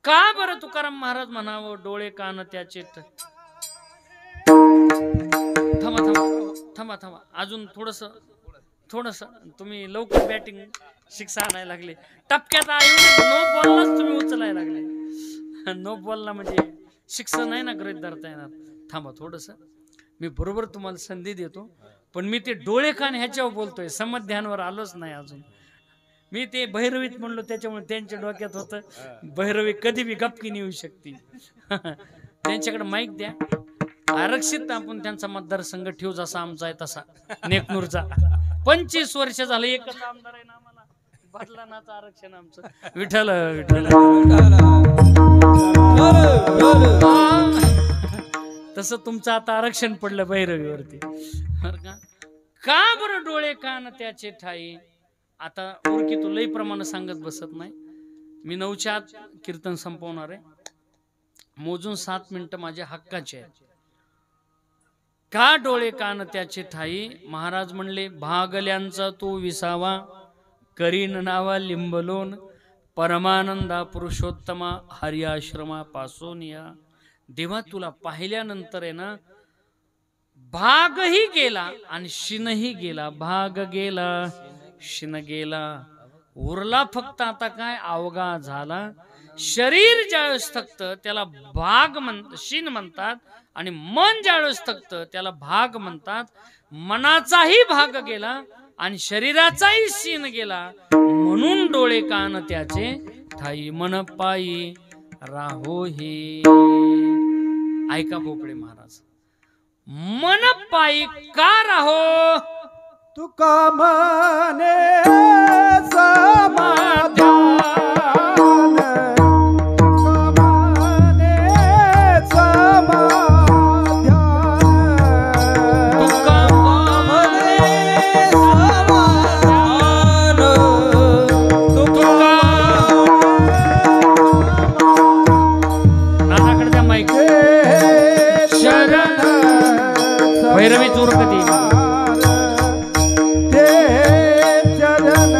का बरं तुकाराम महाराज म्हणावं डोळे कान त्याचे थांबा थांबा थांबा थांबा, अजून थोडस तुम्ही लवकर बॅटिंग शिक्षा आणायला लागले. टपक्यात नो बॉललाच तुम्ही उचलायला लागले. नो बॉलला म्हणजे शिक्षा नाही ना गृहीत धरता येणार. थांबा थोडस, मी बरोबर तुम्हाला संधी देतो, पण मी ते डोळे कान ह्याच्यावर बोलतोय, समध्यानवर आलोच नाही अजून. मी ते भैरवीत म्हणलो त्याच्यामुळे त्यांच्या डोक्यात होतं भैरवी कधी बी गपकीने येऊ शकते. त्यांच्याकडे माईक द्या, आरक्षित आपण त्यांचा मतदारसंघ ठेवू, जसा आमचा आहे तसा नेकनूरचा. 25 वर्ष झालं एकच आमदार आहे ना आम्हाला, बदलानाचं आरक्षण आमचं. विठ्ठल विठ्ठल. तसं तुमचं आता आरक्षण पडलं भैरवीवरती. का बरं डोळे कान त्याचे ठाई? आता ओळखी तो लई प्रमाण सांगत बसत नाही. मी 9च्या आत कीर्तन संपवणार आहे. मोजून 7 मिनिटं माझ्या हक्काचे आहेत. का डोळे कान त्याचे ठाई? महाराज म्हणले भागल्यांचा तो विसावा, करीन नावा लिंबलोन, परमानंदा पुरुषोत्तमा हरि आश्रमा पासून या. देवा तुला पाहिल्यानंतर आहे ना भागही गेला आणि शिनही गेला. भाग गेला शिन गेला, उरला फक्त आता काय अवघा झाला. शरीर ज्यावेळेस थकतं त्याला भाग शिन म्हणतात, आणि मन ज्यावेळेस थकतं त्याला भाग म्हणतात. मनाचाही भाग गेला आणि शरीराचाही शिन गेला, म्हणून डोळे कान त्याचे ठाई, मन पायी राहो हे. ऐका भोपळे महाराज, मन पायी का राहो? तुका म्हणे समाधान, तुका म्हणे समाधान, तुका म्हणे समाधान, तुका नानाकडे द्या माईक. शरण भैरवी चूर कधी चरण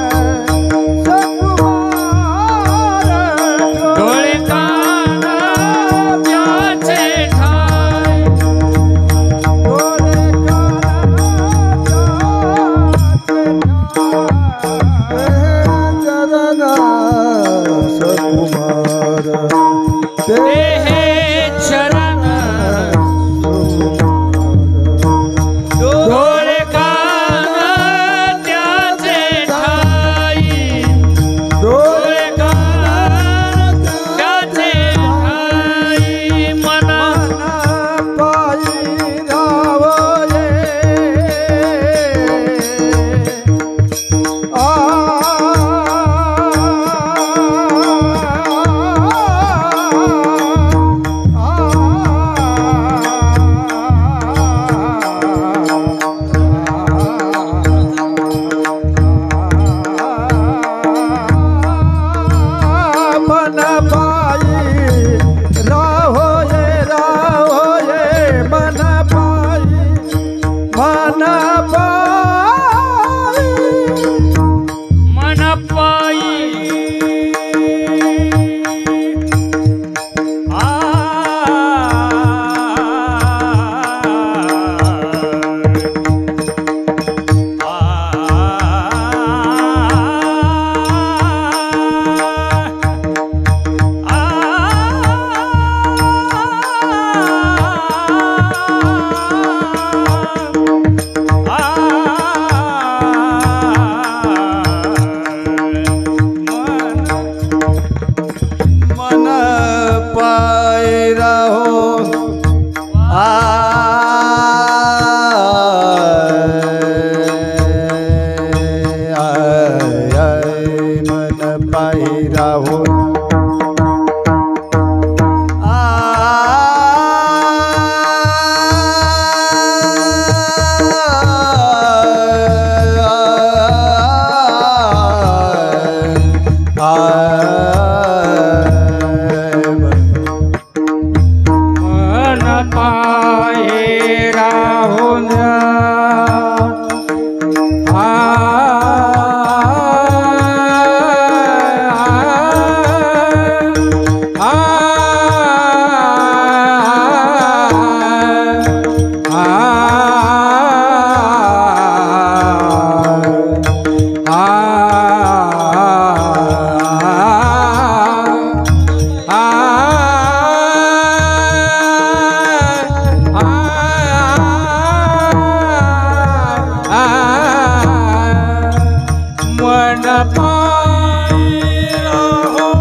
पायी राहो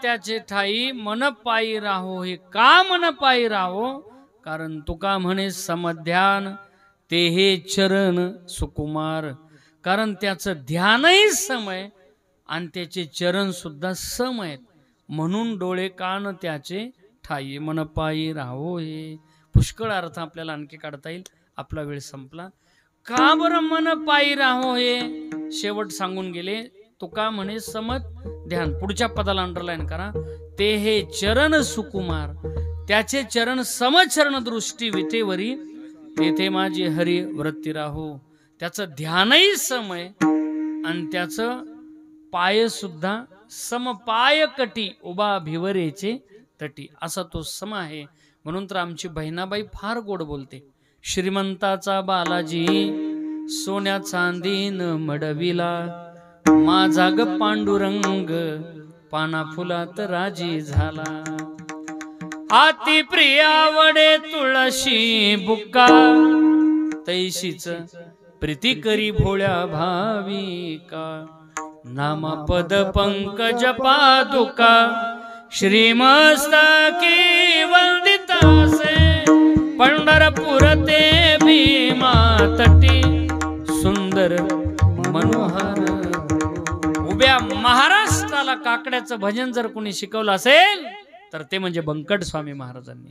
त्याचे ठाई मन पायी राहो. हे का मन पायी राहो? कारण तुका म्हणे समध्यान ते हे चरण सुकुमार. कारण त्याचं ध्यानही समय आणि त्याचे चरण सुद्धा सम आहेत, म्हणून डोळे कान त्याचे ठाई मन पायी राहो. हे पुष्कळ अर्थ आपल्याला आणखी काढता येईल. आपला वेळ संपला. का बरं मन पायी राहो हे शेवट सांगून गेले. तुका म्हणे समत ध्यान. पुढच्या पदाला अंडरलाईन करा. ते हे चरण सुकुमार, त्याचे चरण समचरण दृष्टी विटेवरी, तेथे माझी हरी वृत्ती राहो. त्याचं ध्यानही समय आणि त्याचं पाय सुद्धा समपाय कटी उभा भिवरेचे तटी, असा तो सम आहे. म्हणून तर आमची बहिणाबाई फार गोड बोलते. श्रीमंताचा बालाजी सोन्या चांदीन मडविला, माझा ग पांडुरंग पाना फुलात राजी झाला. अति प्रियावडे तुळशी बुक्का, तैशीच प्रीती करी भोळ्या भाविका. नामा पद पंकज पादुका, श्रीमस्तकी वंदितासे, पंढरपूर ते भीमा तटी, सुंदर मनोहर. उभ्या महाराष्ट्राला काकड्याचं भजन जर कोणी शिकवलं असेल तर ते म्हणजे बंकट स्वामी महाराजांनी.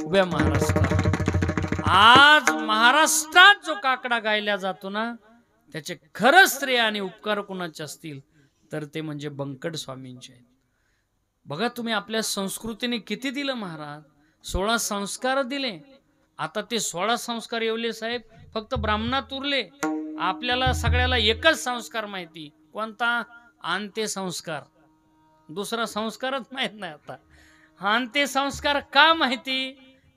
उभ्या महाराष्ट्रात आज महाराष्ट्रात जो काकडा गायला जातो ना, त्याचे खरंच श्रेय आणि उपकार कोणाचे असतील तर ते म्हणजे बंकट स्वामींचे आहेत. बघा तुम्ही आपल्या संस्कृतीने किती दिलं महाराज. 16 संस्कार दिले. आता ते 16 संस्कार येवले साहेब फक्त ब्राह्मणात उरले. आपल्याला सगळ्याला एकच संस्कार माहिती. कोणता? अंत्यसंस्कार. दुसरा संस्कारच माहित नाही. आता अंत्यसंस्कार का माहिती?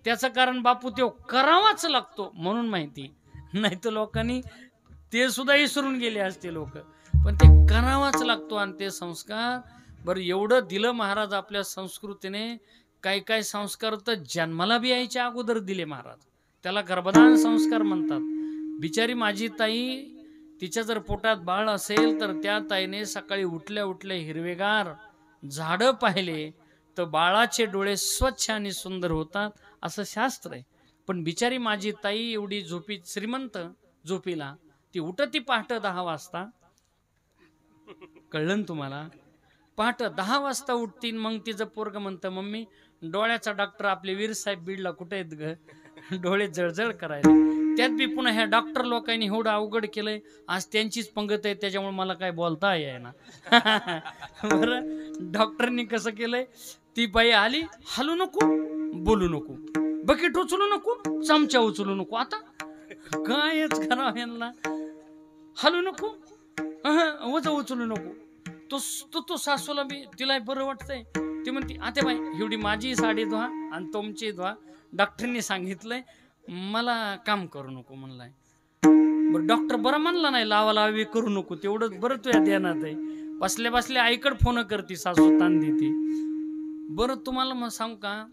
त्याचं कारण बापू तो करावाच लागतो म्हणून माहिती. नाही तर लोकांनी ते सुद्धा विसरून गेले असते लोक, पण ते करावाच लागतो अंत्यसंस्कार. बरं एवढं दिलं महाराज आपल्या संस्कृतीने. काही काही संस्कार तर जन्माला बी यायच्या अगोदर दिले महाराज. त्याला गर्भधान संस्कार म्हणतात. बिचारी माझी ताई, तिच्या जर पोटात बाळ असेल तर त्या ताईने सकाळी उठल्या उठल्या हिरवेगार झाडं पाहिले तर बाळाचे डोळे स्वच्छ आणि सुंदर होतात असं शास्त्र आहे. पण बिचारी माझी ताई एवढी झोपी श्रीमंत झोपीला, ती उठती पहाटे 10 वाजता. कळलं तुम्हाला? पहाटे 10 वाजता उठतीन. मग तिचं पोरग म्हणतं, मम्मी डोळ्याचा डॉक्टर आपले वीर साहेब बीडला कुठे आहेत ग? डोळे जळजळ करायला. त्यात बी पुन्हा ह्या डॉक्टर लोकांनी एवढं अवघड केलंय. आज त्यांचीच पंगत आहे, त्याच्यामुळे मला काय बोलता येईना. बरं डॉक्टरनी कसं केलंय? ती बाई आली, हलू नको, बोलू नको, बकेट उचलू नको, चमचा उचलू नको. आता कायच करावं यांना? हलू नको, वज उचलू नको. तू सासूला बी तिला बरं वाटतंय. ती म्हणते आता बाई एवढी माझी साडी धुवा आणि तुमची धुवा. डॉक्टरनी सांगितलंय मला काम करू नको म्हणलाय. बरं डॉक्टर बरं म्हणला नाही लावा लावी करू नको तेवढंच बरं तुझ्या ध्यानात आहे. बसल्या बसल्या आईकड फोन करते सासू ताण देते. बरं तुम्हाला मग सांगू का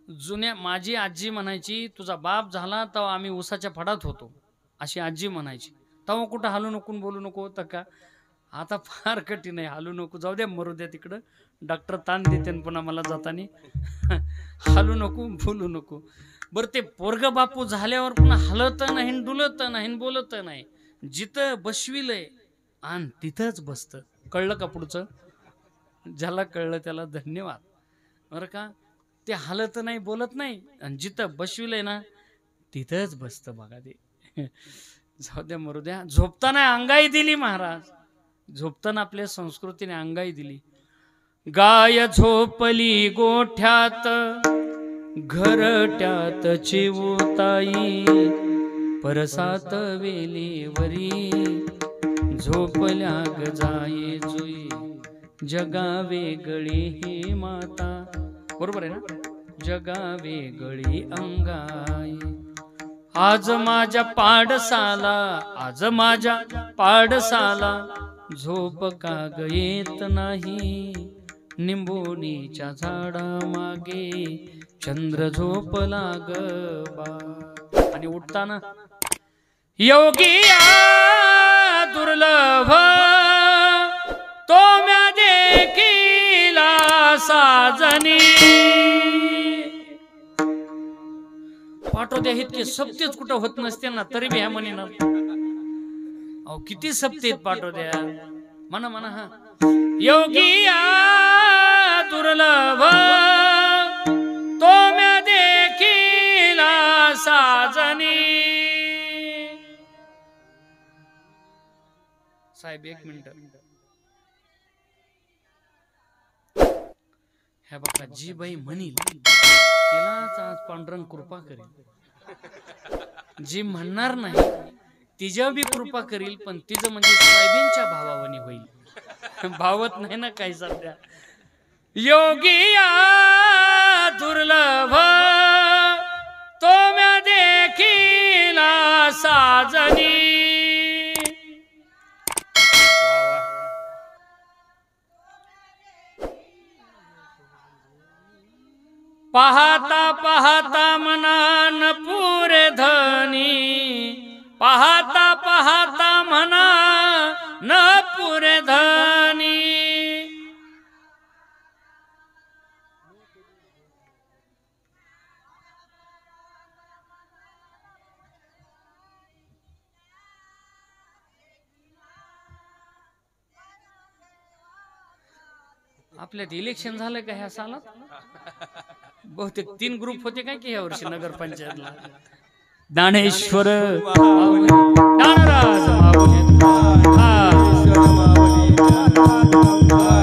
जुन्या माझी आजी म्हणायची तुझा बाप झाला तेव्हा आम्ही उसाच्या फडात होतो अशी आजी म्हणायची. तेव्हा कुठं हालू नको बोलू नको होतं का. आता फार कठीण आहे. हालू नको जाऊ द्या मरू द्या तिकडं. डॉक्टर ताण देते पुन्हा मला जाताना हालू नको बोलू नको. बरं ते पोरग बापू झाल्यावर पुन्हा हलत नाही डुलत नाही बोलत नाही. जिथं बसविलंय आणि तिथंच बसतं. कळलं का पुढचं. ज्याला कळलं त्याला धन्यवाद बरं का. ते हलत नाही बोलत नाही आणि जिथं बसविलंय ना तिथंच बसतं बघा ते. जाऊ द्या मरू द्या. झोपताना अंगाई दिली महाराज. झोपताना आपल्या संस्कृतीने अंगाई दिली. गाय झोपली गोठ्यात घरट्यात चिवताई परसात वेलीवरी झोपल्या ग जाये जुई जगा वेगळी ही माता. बरोबर आहे ना. जगा वेगळी अंगाई. आज माझ्या पाडसाला आज माझ्या पाडसाला झोप का ग येत नाही. निंबोणीच्या झाडा मागे चंद्र झोपला ग बा. आणि उठताना योगिया दुर्लभ तो म्या देखीला साजनी. पाठवत्या इतके सप्तेच कुठं होत नसते ना तरी बी ह्या म्हणे ना अहो किती सप्तेत पाठवत्या म्हणा म्हणा. हा योगिया दुर्लभ तो म्या देखीला साजनी. साहेब एक मिनिट. ह्या बघा जी बाई म्हणील तिलाच आज पांडुरंग कृपा करेल. जी म्हणणार नाही तिच्या बी कृपा करील पण तिचं म्हणजे सोयाबीनच्या भावावणी होईल. भावत नाही ना काही सध्या. योगिया दुर्लभ तो म्या देखीला साजनी. पाहता पाहता मना न पुरे धनी. पाहता पाहता म्हणा न पुरे धनी. आपल्यात इलेक्शन झालं का ह्या सालात. बहुतेक 3 ग्रुप होते काय की या वर्षी नगर पंचायतला. दानेश्वर दानराज माऊली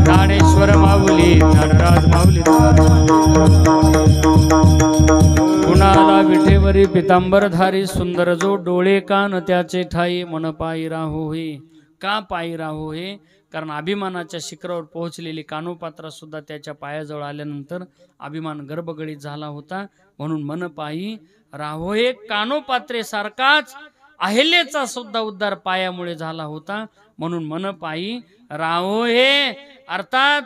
दानेश्वर माऊली दानराज माऊली. कुणाला विठेवरी पितांबरधारी सुंदर जो डोळे कान त्याचे ठाई मन पायी राहो हे. का पायी राहो हे कारण अभिमानाच्या शिखरावर पोहोचलेली कानोपात्रा सुद्धा त्याच्या पायाजवळ आल्यानंतर अभिमान गर्भगडीत झाला होता. म्हणून मन पायी राहो हे. कानोपात्रे सारखाच अहिल्याचा सुद्धा उद्धार पायामुळे झाला होता. म्हणून मन पायी राहो हे. अर्थात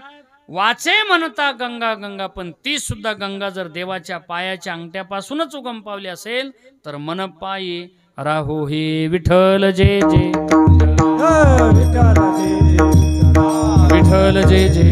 वाचे म्हणता गंगा गंगा पण ती सुद्धा गंगा जर देवाच्या पायाच्या अंगठ्यापासूनच उगम पावली असेल तर मन पायी राहो हे. विठ्ठल जय जय विठ्ठल जय जय विठ्ठल जय जय